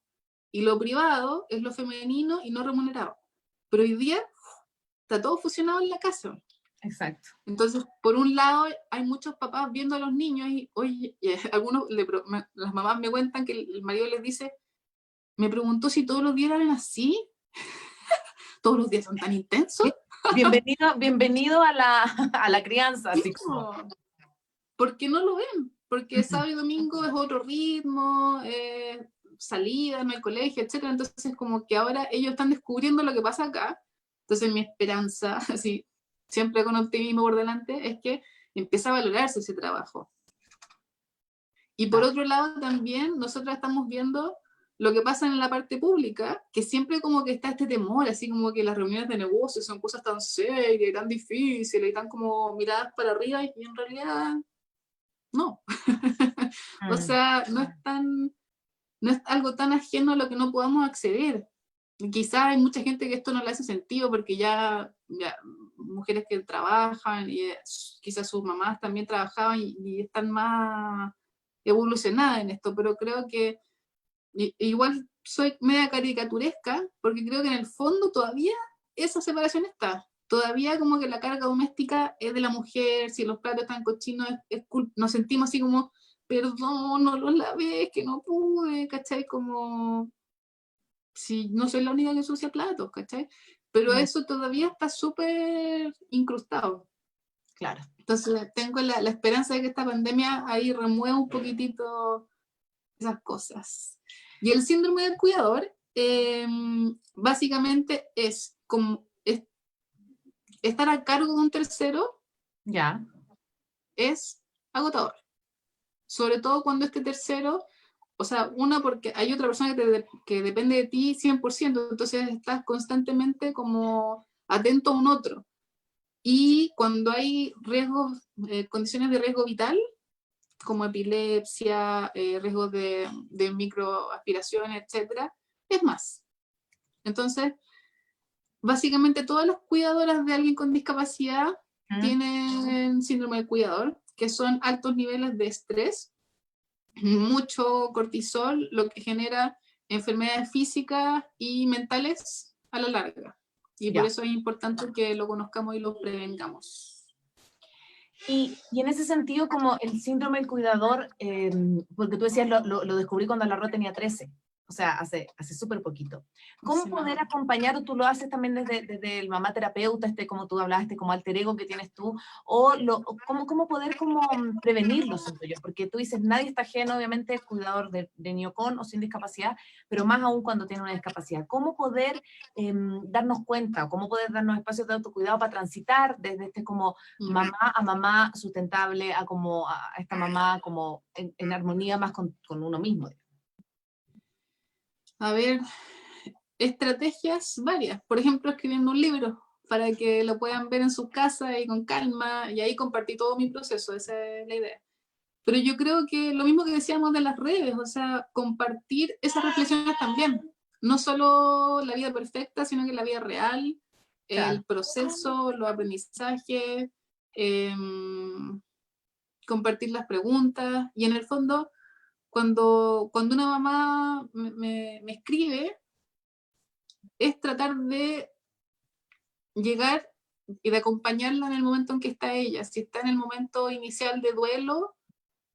Y lo privado es lo femenino y no remunerado. Pero hoy día está todo fusionado en la casa. exacto. Entonces, por un lado, hay muchos papás viendo a los niños y, oye, y algunos, las mamás me cuentan que el marido les dice, me preguntó si todos los días eran así, todos los días son tan intensos. Bienvenido a a la crianza, así como. Porque no lo ven, porque sábado y domingo es otro ritmo, salida, no hay colegio, etc. Entonces, como que ahora ellos están descubriendo lo que pasa acá. Entonces, mi esperanza, así, siempre con optimismo por delante, es que empieza a valorarse ese trabajo. Y por Claro. otro lado, también nosotros estamos viendo lo que pasa en la parte pública, que siempre como que está este temor, así como que las reuniones de negocios son cosas tan serias y tan difíciles y tan como miradas para arriba y en realidad no. O sea, no es algo tan ajeno a lo que no podamos acceder. Quizás hay mucha gente que esto no le hace sentido porque ya mujeres que trabajan y quizás sus mamás también trabajaban y están más evolucionadas en esto, pero creo que igual soy media caricaturesca porque creo que en el fondo todavía esa separación está. Todavía como que la carga doméstica es de la mujer, si los platos están cochinos, nos sentimos así como, perdón, no los lavé, es que no pude, ¿cachai? Como, si no soy la única que ensucia platos, ¿cachai? Pero eso todavía está súper incrustado. Claro. Entonces tengo la esperanza de que esta pandemia ahí remueva un poquitito esas cosas. Y el síndrome del cuidador básicamente es como estar a cargo de un tercero, Ya. es agotador. Sobre todo cuando este tercero, o sea, una, porque hay otra persona que depende de ti 100%, entonces estás constantemente como atento a un otro. Y cuando hay riesgos, condiciones de riesgo vital, como epilepsia, riesgos de microaspiraciones, etcétera, es más. Entonces, básicamente todas las cuidadoras de alguien con discapacidad tienen síndrome del cuidador, que son altos niveles de estrés, mucho cortisol, lo que genera enfermedades físicas y mentales a la larga. Y por eso es importante que lo conozcamos y lo prevengamos. Y en ese sentido, como el síndrome del cuidador, porque tú decías, lo descubrí cuando la Ro tenía 13, o sea, hace súper poquito. ¿Cómo poder acompañar, o tú lo haces también desde el mamá terapeuta, como tú hablaste, como alter ego que tienes tú, o cómo poder prevenirlo, siento yo? Porque tú dices, nadie está ajeno, obviamente, cuidador de niño con o sin discapacidad, pero más aún cuando tiene una discapacidad. ¿Cómo poder darnos cuenta, o cómo poder darnos espacios de autocuidado para transitar desde como mamá a mamá sustentable, a esta mamá como en armonía más con uno mismo? A ver, estrategias varias. Por ejemplo, escribiendo un libro para que lo puedan ver en su casa y con calma, y ahí compartí todo mi proceso, esa es la idea. Pero yo creo que lo mismo que decíamos de las redes, o sea, compartir esas reflexiones también. No solo la vida perfecta, sino que la vida real, Claro. el proceso, los aprendizajes, compartir las preguntas. Y en el fondo, cuando una mamá me escribe, es tratar de llegar y de acompañarla en el momento en que está ella. Si está en el momento inicial de duelo,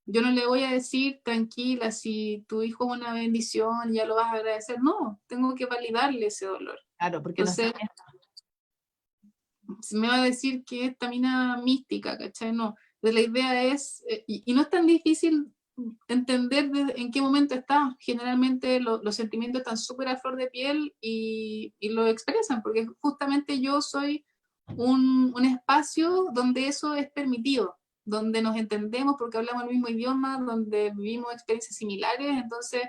yo no le voy a decir, tranquila, si tu hijo es una bendición, ya lo vas a agradecer. No, tengo que validarle ese dolor. Claro, porque entonces, me va a decir que es tamina mística, ¿cachai? No, la idea es, y no es tan difícil entender en qué momento está. Generalmente los sentimientos están súper a flor de piel y lo expresan, porque justamente yo soy un espacio donde eso es permitido, donde nos entendemos porque hablamos el mismo idioma, donde vivimos experiencias similares, entonces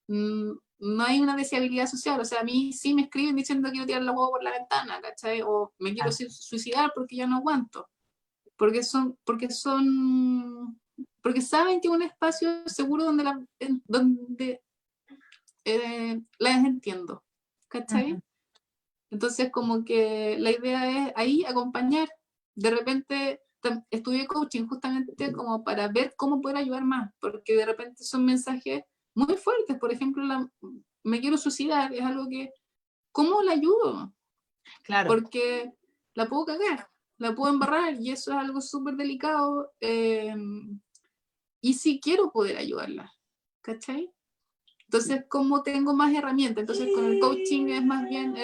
no hay una deseabilidad social. O sea, a mí sí me escriben diciendo que quiero tirar la huevo por la ventana, ¿cachai? O me quiero suicidar porque ya no aguanto. Porque saben que es un espacio seguro donde las entiendo, ¿cachai? Entonces, como que la idea es ahí acompañar. De repente estudié coaching justamente como para ver cómo poder ayudar más, porque de repente son mensajes muy fuertes. Por ejemplo, me quiero suicidar, es algo que, ¿cómo la ayudo? Claro. Porque la puedo cagar, la puedo embarrar, y eso es algo súper delicado. Y sí quiero poder ayudarla, ¿cachai? Entonces, ¿cómo tengo más herramientas? Entonces, con el coaching es más bien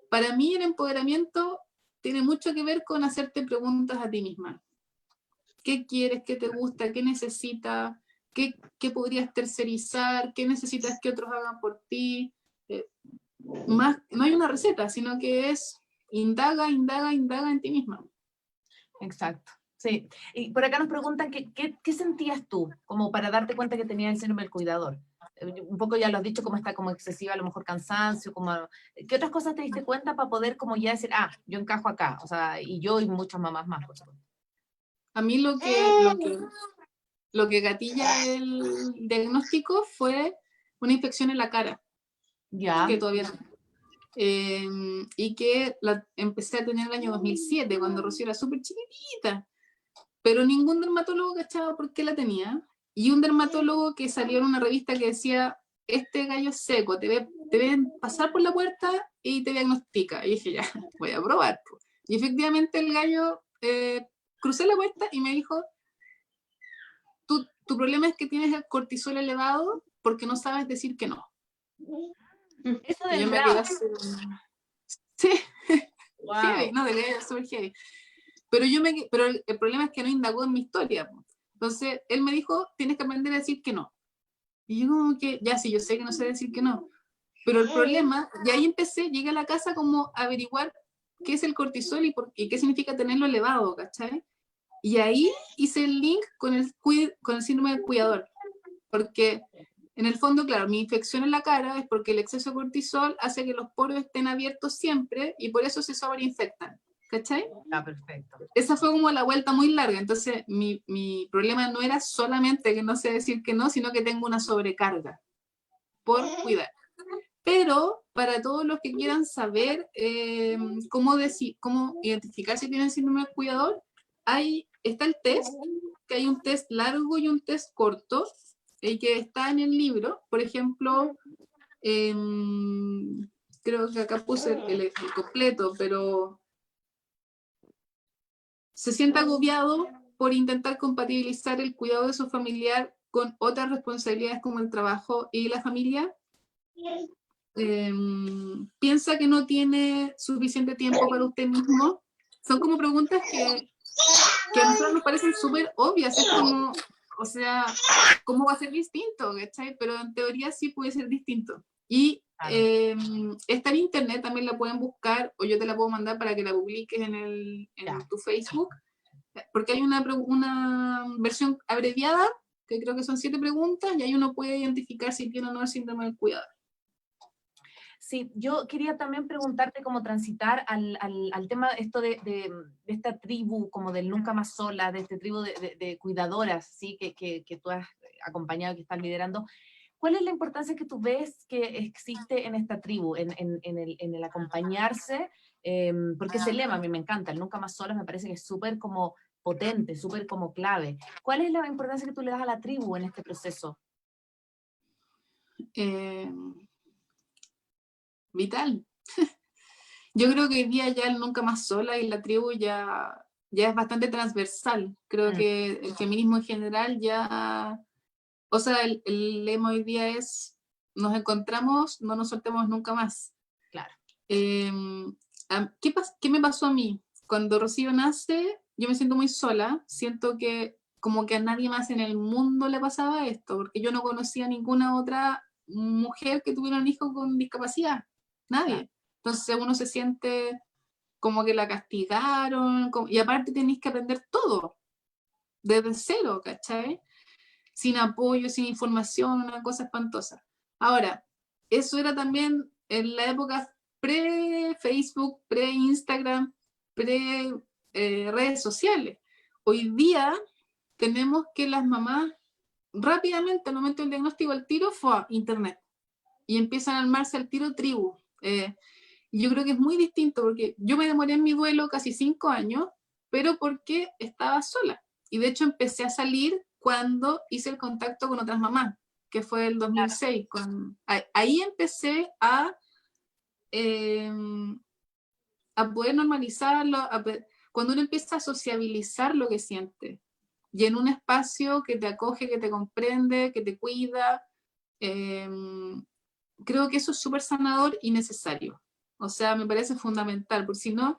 para mí el empoderamiento tiene mucho que ver con hacerte preguntas a ti misma. ¿Qué quieres? ¿Qué te gusta? ¿Qué necesitas? ¿Qué podrías tercerizar? ¿Qué necesitas que otros hagan por ti? No hay una receta, sino que es indaga en ti misma. Exacto. Sí. Y por acá nos preguntan ¿qué sentías tú como para darte cuenta que tenías el síndrome del cuidador? Un poco ya lo has dicho, como está como excesiva, a lo mejor cansancio, ¿qué otras cosas te diste cuenta para poder como ya decir, yo encajo acá? O sea, y yo y muchas mamás más, por supuesto. A mí lo que gatilla el diagnóstico fue una infección en la cara. Ya. Que todavía no. Y que la empecé a tener en el año 2007, cuando Rocío era súper chiquitita, pero ningún dermatólogo cachaba por qué la tenía, y un dermatólogo que salió en una revista que decía, este gallo es seco, te ven pasar por la puerta y te diagnostica, y dije, ya, voy a probar. Y efectivamente el gallo, crucé la puerta y me dijo, tu problema es que tienes el cortisol elevado porque no sabes decir que no. Eso Y del yo me drama. quedé así, sí, Wow. heavy, no, de verdad, súper heavy. Pero el problema es que no indagó en mi historia. Entonces, él me dijo, tienes que aprender a decir que no. Y yo como que, ya sí, yo sé que no sé decir que no. Pero el problema, y ahí empecé, llegué a la casa como a averiguar qué es el cortisol y qué significa tenerlo elevado, ¿cachai? Y ahí hice el link con el síndrome del cuidador. Porque en el fondo, claro, mi infección en la cara es porque el exceso de cortisol hace que los poros estén abiertos siempre y por eso se sobreinfectan. ¿Cachai? Ah, perfecto. Esa fue como la vuelta muy larga. Entonces, mi problema no era solamente que no sé decir que no, sino que tengo una sobrecarga por cuidar. Pero para todos los que quieran saber cómo identificar si tienen síndrome del cuidador, está el test, que hay un test largo y un test corto, que está en el libro. Por ejemplo, creo que acá puse el completo, pero se siente agobiado por intentar compatibilizar el cuidado de su familiar con otras responsabilidades como el trabajo y la familia. Piensa que no tiene suficiente tiempo para usted mismo. Son como preguntas que a nosotros nos parecen súper obvias. Es como, o sea, ¿cómo va a ser distinto? ¿Cachai? Pero en teoría sí puede ser distinto. Y está en internet, también la pueden buscar, o yo te la puedo mandar para que la publiques en tu Facebook, porque hay una versión abreviada, que creo que son 7 preguntas, y ahí uno puede identificar si tiene o no el síndrome del cuidador. Sí, yo quería también preguntarte cómo transitar al tema esto de esta tribu, como del nunca más sola, de esta tribu de cuidadoras, ¿sí? que tú has acompañado, que estás liderando. ¿Cuál es la importancia que tú ves que existe en esta tribu, en el acompañarse? Porque ese lema a mí me encanta, el nunca más sola me parece que es súper como potente, súper como clave. ¿Cuál es la importancia que tú le das a la tribu en este proceso? Vital. Yo creo que hoy día ya el nunca más sola y la tribu ya es bastante transversal. Creo que el feminismo en general ya, o sea, el lema hoy día es nos encontramos, no nos soltemos nunca más. Claro. ¿Qué me pasó a mí? Cuando Rocío nace, yo me siento muy sola, siento que como que a nadie más en el mundo le pasaba esto, porque yo no conocía ninguna otra mujer que tuviera un hijo con discapacidad, nadie. Claro. Entonces uno se siente como que la castigaron, y aparte tenéis que aprender todo, desde cero, ¿cachai? Sin apoyo, sin información, una cosa espantosa. Ahora, eso era también en la época pre-Facebook, pre-Instagram, pre-redes sociales. Hoy día tenemos que las mamás rápidamente, al momento del diagnóstico, al tiro fue a internet y empiezan a armarse al tiro tribu. Y yo creo que es muy distinto porque yo me demoré en mi duelo casi 5 años, pero porque estaba sola. Y de hecho empecé a salir cuando hice el contacto con otras mamás, que fue el 2006. Ahí empecé a poder normalizarlo, cuando uno empieza a sociabilizar lo que siente, y en un espacio que te acoge, que te comprende, que te cuida, creo que eso es súper sanador y necesario. O sea, me parece fundamental, porque si no,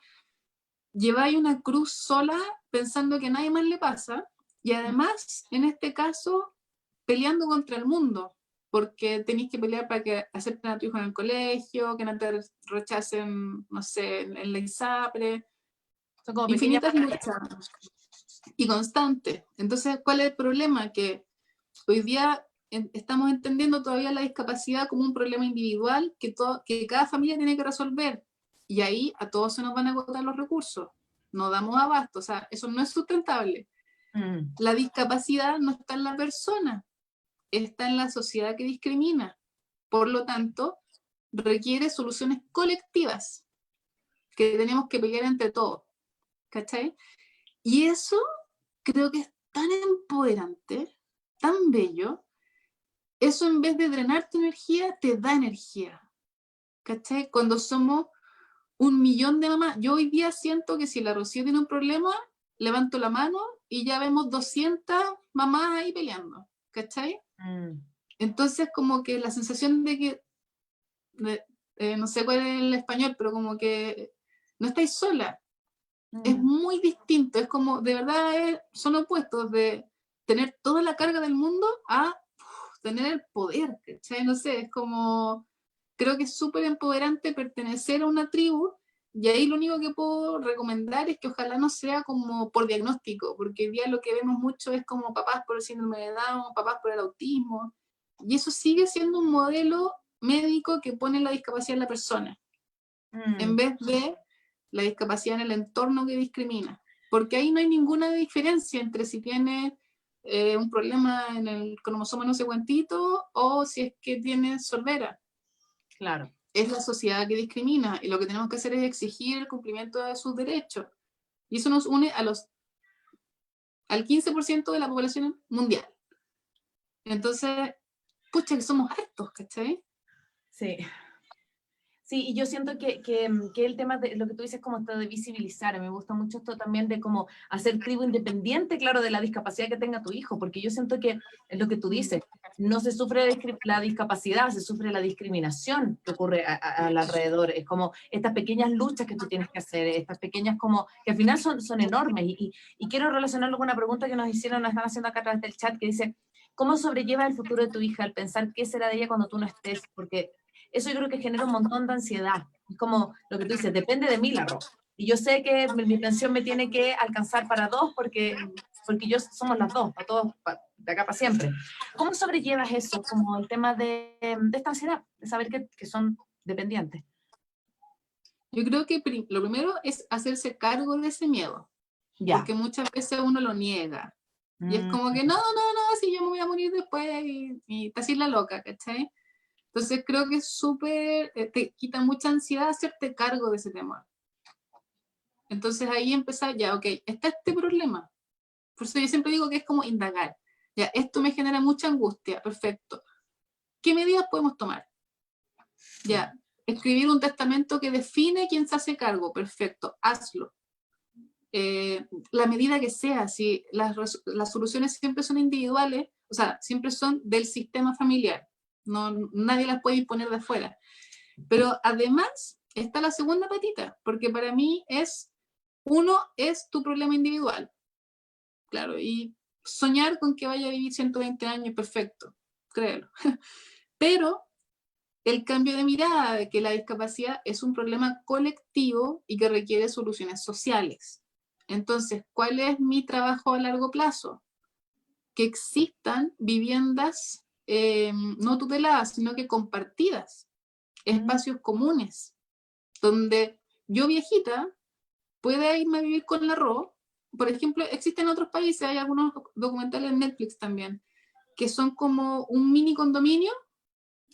lleváis una cruz sola pensando que a nadie más le pasa, y además, en este caso, peleando contra el mundo, porque tenéis que pelear para que acepten a tu hijo en el colegio, que no te rechacen, no sé, en la ISAPRE, Son como infinitas luchas y constantes. Entonces, ¿cuál es el problema? Que hoy día estamos entendiendo todavía la discapacidad como un problema individual que cada familia tiene que resolver. Y ahí a todos se nos van a agotar los recursos. No damos abasto. O sea, eso no es sustentable. La discapacidad no está en la persona, está en la sociedad que discrimina. Por lo tanto, requiere soluciones colectivas que tenemos que pelear entre todos. ¿Cachai? Y eso creo que es tan empoderante, tan bello. Eso en vez de drenar tu energía, te da energía. ¿Cachai? Cuando somos 1 millón de mamás, yo hoy día siento que si la Rocío tiene un problema, levanto la mano y ya vemos 200 mamás ahí peleando, ¿cachai? Entonces como que la sensación de que, no sé cuál es el español, pero como que no estáis sola, es muy distinto, es como, de verdad, son opuestos de tener toda la carga del mundo a tener el poder, ¿cachai? No sé, es como, creo que es súper empoderante pertenecer a una tribu, y ahí lo único que puedo recomendar es que ojalá no sea como por diagnóstico, porque hoy día lo que vemos mucho es como papás por el síndrome de Down, papás por el autismo, y eso sigue siendo un modelo médico que pone la discapacidad en la persona, en vez de la discapacidad en el entorno que discrimina, porque ahí no hay ninguna diferencia entre si tiene un problema en el cromosoma no sé cuantito o si es que tiene sordera. Claro. Es la sociedad que discrimina y lo que tenemos que hacer es exigir el cumplimiento de sus derechos. Y eso nos une al 15% de la población mundial. Entonces, pucha, que somos hartos, ¿cachai? Sí. Sí, y yo siento que el tema de lo que tú dices como esto de visibilizar, me gusta mucho esto también de como hacer tribu independiente, claro, de la discapacidad que tenga tu hijo, porque yo siento que es lo que tú dices, no se sufre la discapacidad, se sufre la discriminación que ocurre al alrededor, es como estas pequeñas luchas que tú tienes que hacer, estas pequeñas como, que al final son enormes, y quiero relacionarlo con una pregunta que nos están haciendo acá a través del chat, que dice, ¿cómo sobrelleva el futuro de tu hija al pensar qué será de ella cuando tú no estés? Porque eso yo creo que genera un montón de ansiedad. Es como lo que tú dices, depende de mí la ropa. Y yo sé que mi pensión me tiene que alcanzar para dos porque yo somos las dos, para todos, de acá para siempre. ¿Cómo sobrellevas eso, como el tema de esta ansiedad, de saber que son dependientes? Yo creo que lo primero es hacerse cargo de ese miedo, Ya. porque muchas veces uno lo niega. Y es como que no, si yo me voy a morir después y te haces la loca, ¿cachai? Entonces creo que es súper, te quita mucha ansiedad hacerte cargo de ese tema. Entonces ahí empezar, ya, ok, está este problema. Por eso yo siempre digo que es como indagar. Ya, esto me genera mucha angustia, perfecto. ¿Qué medidas podemos tomar? Ya, escribir un testamento que define quién se hace cargo, perfecto, hazlo. La medida que sea, si las soluciones siempre son individuales, o sea, siempre son del sistema familiar, no, nadie las puede imponer de afuera. Pero además está la segunda patita, porque para mí uno es tu problema individual, claro, y soñar con que vaya a vivir 120 años, perfecto, créelo. Pero el cambio de mirada de que la discapacidad es un problema colectivo y que requiere soluciones sociales. Entonces, ¿cuál es mi trabajo a largo plazo? Que existan viviendas no tuteladas, sino que compartidas, espacios comunes, donde yo viejita pueda irme a vivir con la RO. Por ejemplo, existen otros países, hay algunos documentales en Netflix también, que son como un mini condominio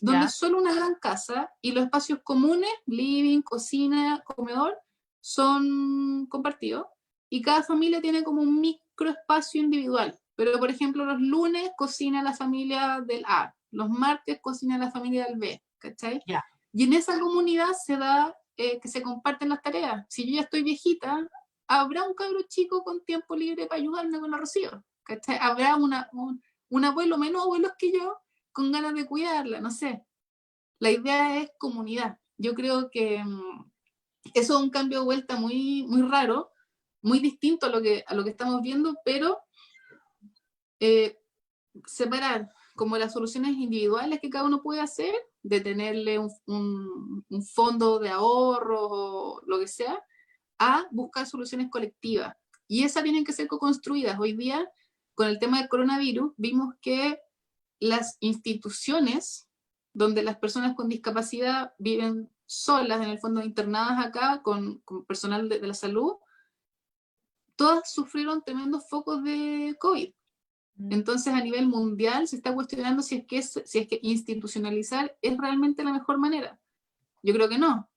donde es solo una gran casa y los espacios comunes, living, cocina, comedor, son compartidos y cada familia tiene como un microespacio individual. Pero, por ejemplo, los lunes cocina la familia del A, los martes cocina la familia del B, ¿cachai? Ya. Y en esa comunidad se da que se comparten las tareas. Si yo ya estoy viejita, habrá un cabro chico con tiempo libre para ayudarme con la Rocío, ¿cachai? Habrá un abuelo, menos abuelos que yo, con ganas de cuidarla, no sé. La idea es comunidad. Yo creo que eso es un cambio de vuelta muy, muy raro, muy distinto a lo que estamos viendo, pero separar como las soluciones individuales que cada uno puede hacer, de tenerle un fondo de ahorro o lo que sea, a buscar soluciones colectivas. Y esas tienen que ser co-construidas. Hoy día, con el tema del coronavirus, vimos que las instituciones donde las personas con discapacidad viven solas, en el fondo internadas acá, con personal de la salud, todas sufrieron tremendos focos de COVID. Entonces, a nivel mundial se está cuestionando si es que institucionalizar es realmente la mejor manera. Yo creo que no.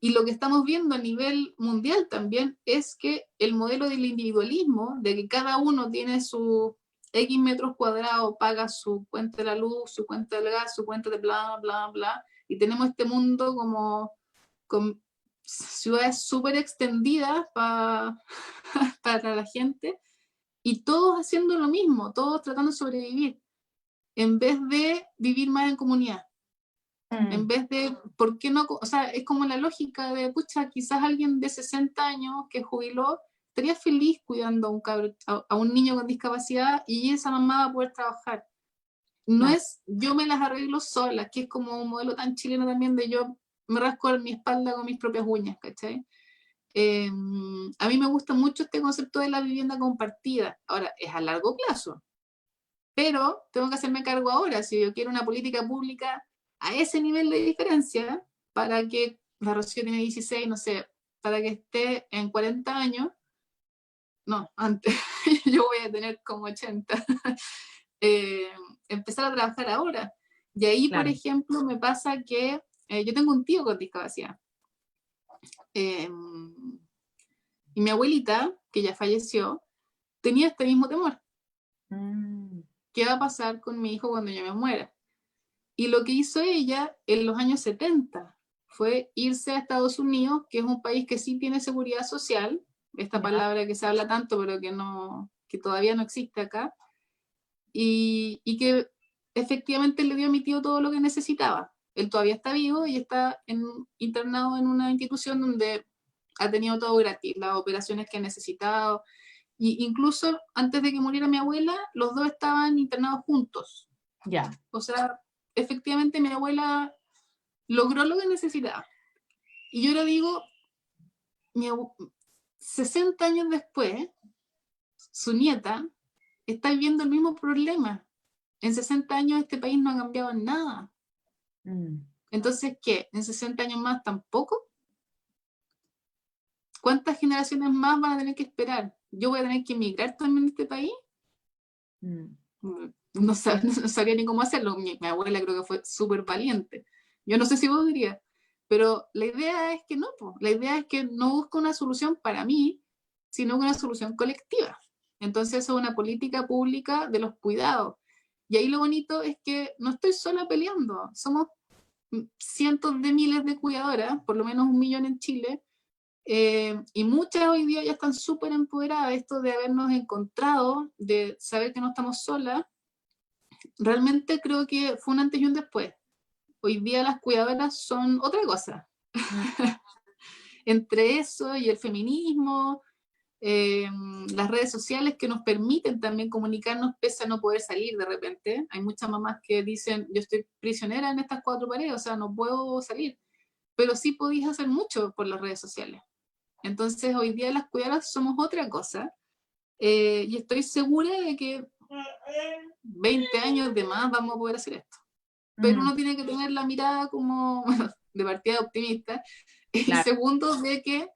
Y lo que estamos viendo a nivel mundial también es que el modelo del individualismo, de que cada uno tiene su X metros cuadrados, paga su cuenta de la luz, su cuenta del gas, su cuenta de bla, bla, bla, y tenemos este mundo como con ciudades súper extendidas para para la gente, y todos haciendo lo mismo, todos tratando de sobrevivir, en vez de vivir más en comunidad. En vez de, ¿por qué no? O sea, es como la lógica de, pucha, quizás alguien de 60 años que jubiló estaría feliz cuidando a un niño con discapacidad, y esa mamá va a poder trabajar. No es yo me las arreglo sola, que es como un modelo tan chileno también de yo me rasco mi espalda con mis propias uñas, ¿cachai? A mí me gusta mucho este concepto de la vivienda compartida. Ahora, es a largo plazo, pero tengo que hacerme cargo ahora. Si yo quiero una política pública a ese nivel de diferencia, para que la Rocío tiene 16, no sé, para que esté en 40 años, no, antes, yo voy a tener como 80. eh, Empezar a trabajar ahora. Y ahí, por ejemplo, me pasa que yo tengo un tío con discapacidad. Y mi abuelita, que ya falleció, tenía este mismo temor. ¿Qué va a pasar con mi hijo cuando yo me muera? Y lo que hizo ella en los años 70 fue irse a Estados Unidos, que es un país que sí tiene seguridad social, esta palabra que se habla tanto, pero que todavía no existe acá, y que efectivamente le dio a mi tío todo lo que necesitaba. Él todavía está vivo y está internado en una institución donde ha tenido todo gratis, las operaciones que ha necesitado. Y incluso antes de que muriera mi abuela, los dos estaban internados juntos. Ya. O sea, efectivamente mi abuela logró lo que necesitaba. Y yo le digo, 60 años después, su nieta está viviendo el mismo problema. En 60 años este país no ha cambiado en nada. Entonces, ¿qué? ¿En 60 años más tampoco? ¿Cuántas generaciones más van a tener que esperar? ¿Yo voy a tener que emigrar también de este país? No sabía ni cómo hacerlo. Mi abuela creo que fue súper valiente. Yo no sé si vos dirías, pero la idea es que no, po. La idea es que no busco una solución para mí, sino una solución colectiva. Entonces eso es una política pública de los cuidados. Y ahí lo bonito es que no estoy sola peleando, somos cientos de miles de cuidadoras, por lo menos 1 millón en Chile, y muchas hoy día ya están súper empoderadas. Esto de habernos encontrado, de saber que no estamos solas, realmente creo que fue un antes y un después. Hoy día las cuidadoras son otra cosa. Entre eso y el feminismo, las redes sociales que nos permiten también comunicarnos pese a no poder salir de repente. Hay muchas mamás que dicen, yo estoy prisionera en estas 4 paredes, o sea, no puedo salir. Pero sí podéis hacer mucho por las redes sociales. Entonces, hoy día las cuidadoras somos otra cosa. Y estoy segura de que 20 años de más vamos a poder hacer esto. Pero uno tiene que tener la mirada como de partida optimista. Y segundo, de que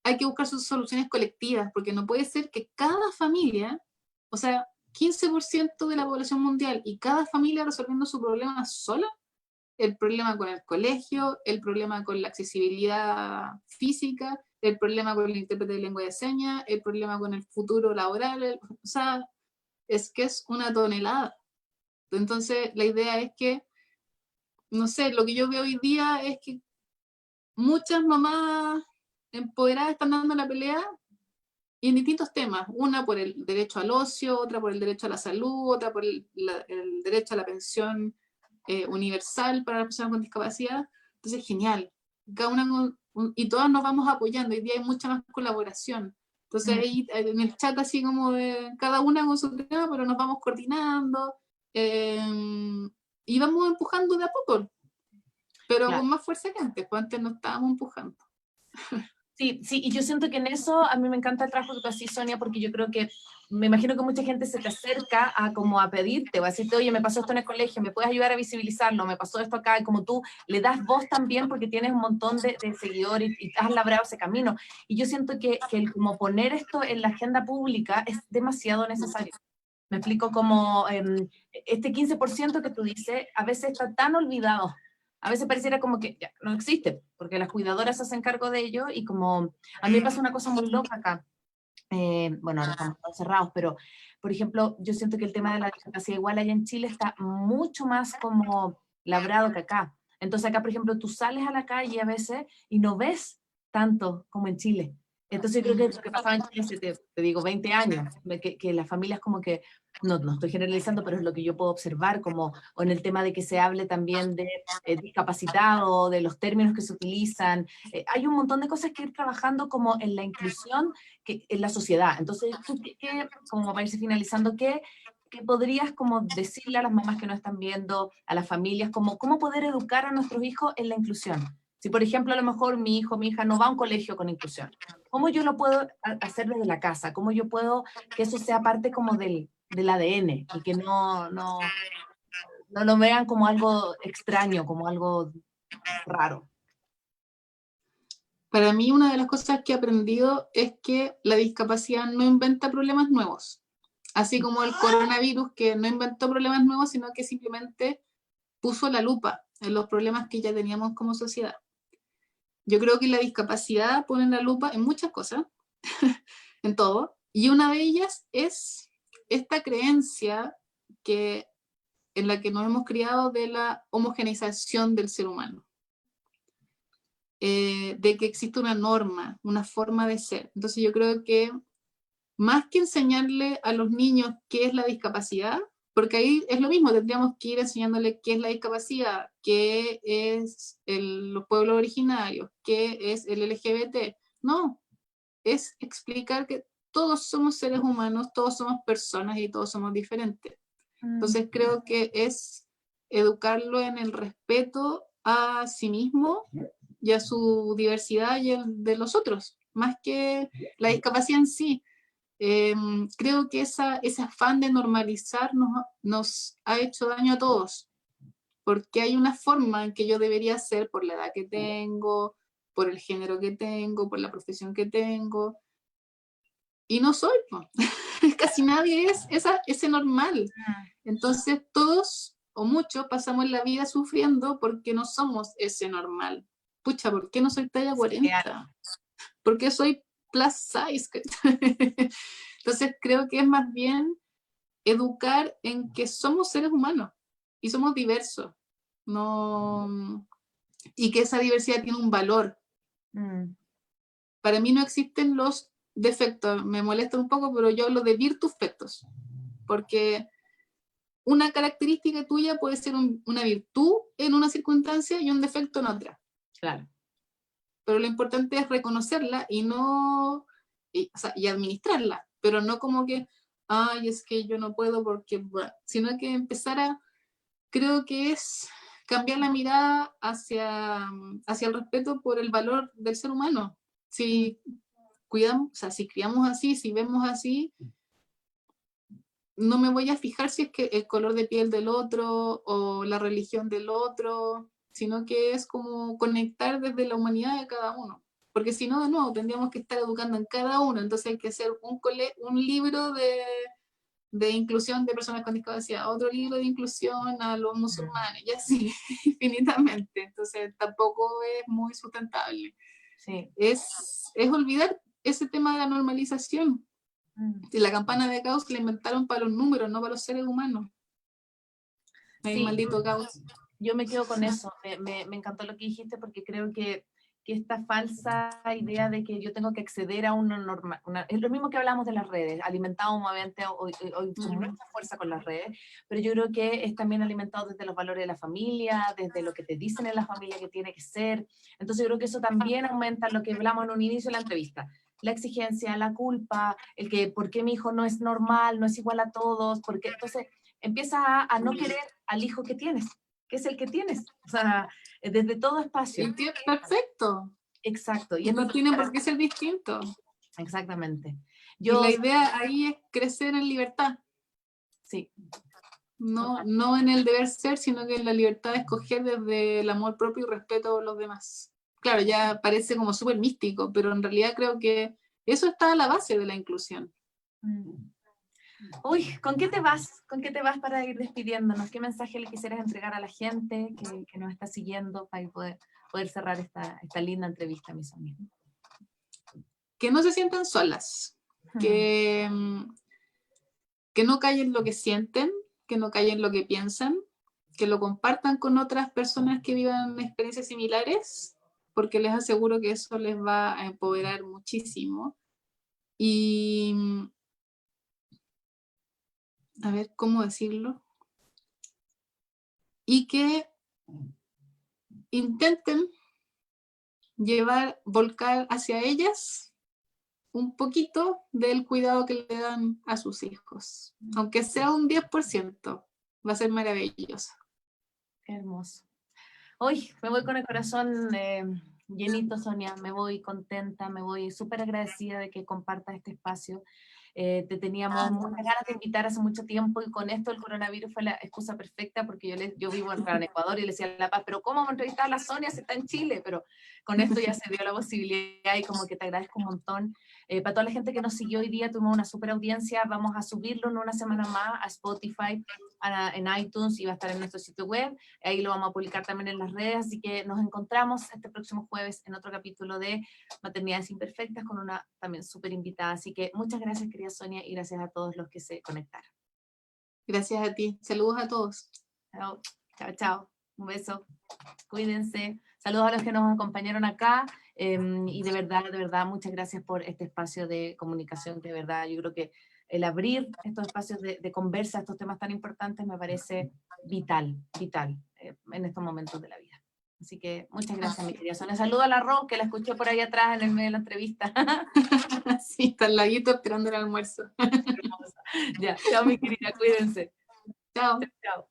hay que buscar sus soluciones colectivas, porque no puede ser que cada familia, o sea, 15% de la población mundial y cada familia resolviendo su problema sola, el problema con el colegio, el problema con la accesibilidad física, el problema con el intérprete de lengua de señas, el problema con el futuro laboral, o sea, es que es una tonelada. Entonces, la idea es que, no sé, lo que yo veo hoy día es que muchas mamás empoderadas están dando la pelea y en distintos temas, una por el derecho al ocio, otra por el derecho a la salud, otra por el derecho a la pensión universal para las personas con discapacidad. Entonces, genial. Cada una y todas nos vamos apoyando. Hoy día hay mucha más colaboración. Entonces, ahí en el chat, así como de cada una con su tema, pero nos vamos coordinando y vamos empujando de a poco, pero con más fuerza que antes, pues antes no estábamos empujando. Sí, sí, y yo siento que en eso a mí me encanta el trabajo que tú haces, Sonia, porque yo creo que, me imagino que mucha gente se te acerca a como a pedirte o a decirte, oye, me pasó esto en el colegio, ¿me puedes ayudar a visibilizarlo? Me pasó esto acá, y como tú le das voz también porque tienes un montón de seguidores y has labrado ese camino. Y yo siento que el como poner esto en la agenda pública es demasiado necesario. Me explico como este 15% que tú dices a veces está tan olvidado. A veces pareciera como que ya, no existe, porque las cuidadoras se hacen cargo de ello y como a mí me pasa una cosa muy loca acá. Bueno, ahora estamos todos cerrados, pero por ejemplo, yo siento que el tema de la discapacidad igual allá en Chile está mucho más como labrado que acá. Entonces acá, por ejemplo, tú sales a la calle a veces y no ves tanto como en Chile. Entonces creo que es lo que pasaba en Chile hace, te digo, 20 años, que las familias como que, no estoy generalizando, pero es lo que yo puedo observar, como, o en el tema de que se hable también de discapacitado, de los términos que se utilizan. Hay un montón de cosas que ir trabajando como en la inclusión en la sociedad. Entonces, tú, como para irse finalizando, ¿qué podrías como decirle a las mamás que no están viendo, a las familias, como cómo poder educar a nuestros hijos en la inclusión? Si, por ejemplo, a lo mejor mi hijo, mi hija no va a un colegio con inclusión, ¿cómo yo lo puedo hacer desde la casa? ¿Cómo yo puedo que eso sea parte como del ADN y que no lo vean como algo extraño, como algo raro? Para mí, una de las cosas que he aprendido es que la discapacidad no inventa problemas nuevos, así como el coronavirus, que no inventó problemas nuevos, sino que simplemente puso la lupa en los problemas que ya teníamos como sociedad. Yo creo que la discapacidad pone la lupa en muchas cosas, en todo, y una de ellas es esta creencia que, en la que nos hemos criado de la homogeneización del ser humano. De que existe una norma, una forma de ser. Entonces yo creo que más que enseñarle a los niños qué es la discapacidad, porque ahí es lo mismo, tendríamos que ir enseñándole qué es la discapacidad, qué es los pueblos originarios, qué es el LGBT. No, es explicar que todos somos seres humanos, todos somos personas y todos somos diferentes. Entonces creo que es educarlo en el respeto a sí mismo y a su diversidad y el de los otros, más que la discapacidad en sí. Creo que ese afán de normalizar nos ha hecho daño a todos, porque hay una forma en que yo debería ser por la edad que tengo, por el género que tengo, por la profesión que tengo, y no soy, po. Casi nadie es ese normal. Entonces todos o muchos pasamos la vida sufriendo porque no somos ese normal. Pucha, ¿por qué no soy talla 40? ¿Por qué soy plus size? Entonces creo que es más bien educar en que somos seres humanos y somos diversos. No, y que esa diversidad tiene un valor. Para mí no existen los defectos, me molesta un poco, pero yo hablo de virtufectos, porque una característica tuya puede ser una virtud en una circunstancia y un defecto en otra. Claro. Pero lo importante es reconocerla y no, o sea, y administrarla, pero no como que, ay, es que yo no puedo porque, sino que empezar a, creo que es cambiar la mirada hacia el respeto por el valor del ser humano. Si cuidamos, o sea, si criamos así, si vemos así, no me voy a fijar si es que el color de piel del otro o la religión del otro, sino que es como conectar desde la humanidad de cada uno. Porque si no, de nuevo, tendríamos que estar educando en cada uno. Entonces hay que hacer un libro de inclusión de personas con discapacidad, otro libro de inclusión a los musulmanes, y así, infinitamente. Entonces tampoco es muy sustentable. Sí. Es olvidar ese tema de la normalización. Y la campana de Gauss la inventaron para los números, no para los seres humanos. Sí, maldito Gauss. Yo me quedo con eso. Me encantó lo que dijiste porque creo que esta falsa idea de que yo tengo que acceder a una norma, es lo mismo que hablamos de las redes, alimentado obviamente hoy con mucha fuerza con las redes, pero yo creo que es también alimentado desde los valores de la familia, desde lo que te dicen en la familia que tiene que ser. Entonces yo creo que eso también aumenta lo que hablamos en un inicio de la entrevista, la exigencia, la culpa, el que por qué mi hijo no es normal, no es igual a todos, porque entonces empiezas a no querer al hijo que es el que tienes, o sea, desde todo espacio. Y que es perfecto. Exacto. Y no tiene por qué ser distinto. Exactamente. Y la idea ahí es crecer en libertad. Sí. No en el deber ser, sino que en la libertad de escoger desde el amor propio y respeto a los demás. Claro, ya parece como súper místico, pero en realidad creo que eso está a la base de la inclusión. Uy, ¿con qué te vas? ¿Con qué te vas para ir despidiéndonos? ¿Qué mensaje le quisieras entregar a la gente que nos está siguiendo para poder cerrar esta linda entrevista, mis amigos? Que no se sientan solas, que no callen lo que sienten, que no callen lo que piensan, que lo compartan con otras personas que vivan experiencias similares, porque les aseguro que eso les va a empoderar muchísimo. Y, a ver, ¿cómo decirlo? Y que intenten volcar hacia ellas un poquito del cuidado que le dan a sus hijos. Aunque sea un 10%, va a ser maravilloso. Qué hermoso. Hoy me voy con el corazón llenito, Sonia, me voy contenta, me voy súper agradecida de que compartas este espacio. Te teníamos muchas ganas de invitar hace mucho tiempo y con esto el coronavirus fue la excusa perfecta porque yo vivo en Ecuador y le decía a La Paz, pero ¿cómo vamos a entrevistar a la Sonia si está en Chile? Pero con esto ya se dio la posibilidad y como que te agradezco un montón. Para toda la gente que nos siguió hoy día, tuvimos una súper audiencia, vamos a subirlo en una semana más a Spotify, en iTunes y va a estar en nuestro sitio web, ahí lo vamos a publicar también en las redes, así que nos encontramos este próximo jueves en otro capítulo de Maternidades Imperfectas con una también súper invitada, así que muchas gracias querida Sonia y gracias a todos los que se conectaron. Gracias a ti, saludos a todos. Chao, chao, chao, un beso, cuídense, saludos a los que nos acompañaron acá y de verdad, muchas gracias por este espacio de comunicación, de verdad, yo creo que el abrir estos espacios de conversa, estos temas tan importantes, me parece vital en estos momentos de la vida. Así que muchas gracias, mi querida Sonia. Saludo a la Ro, que la escuché por ahí atrás en el medio de la entrevista. Sí, está al ladito esperando el almuerzo. Ya, chao, mi querida, cuídense. Chao. Chao.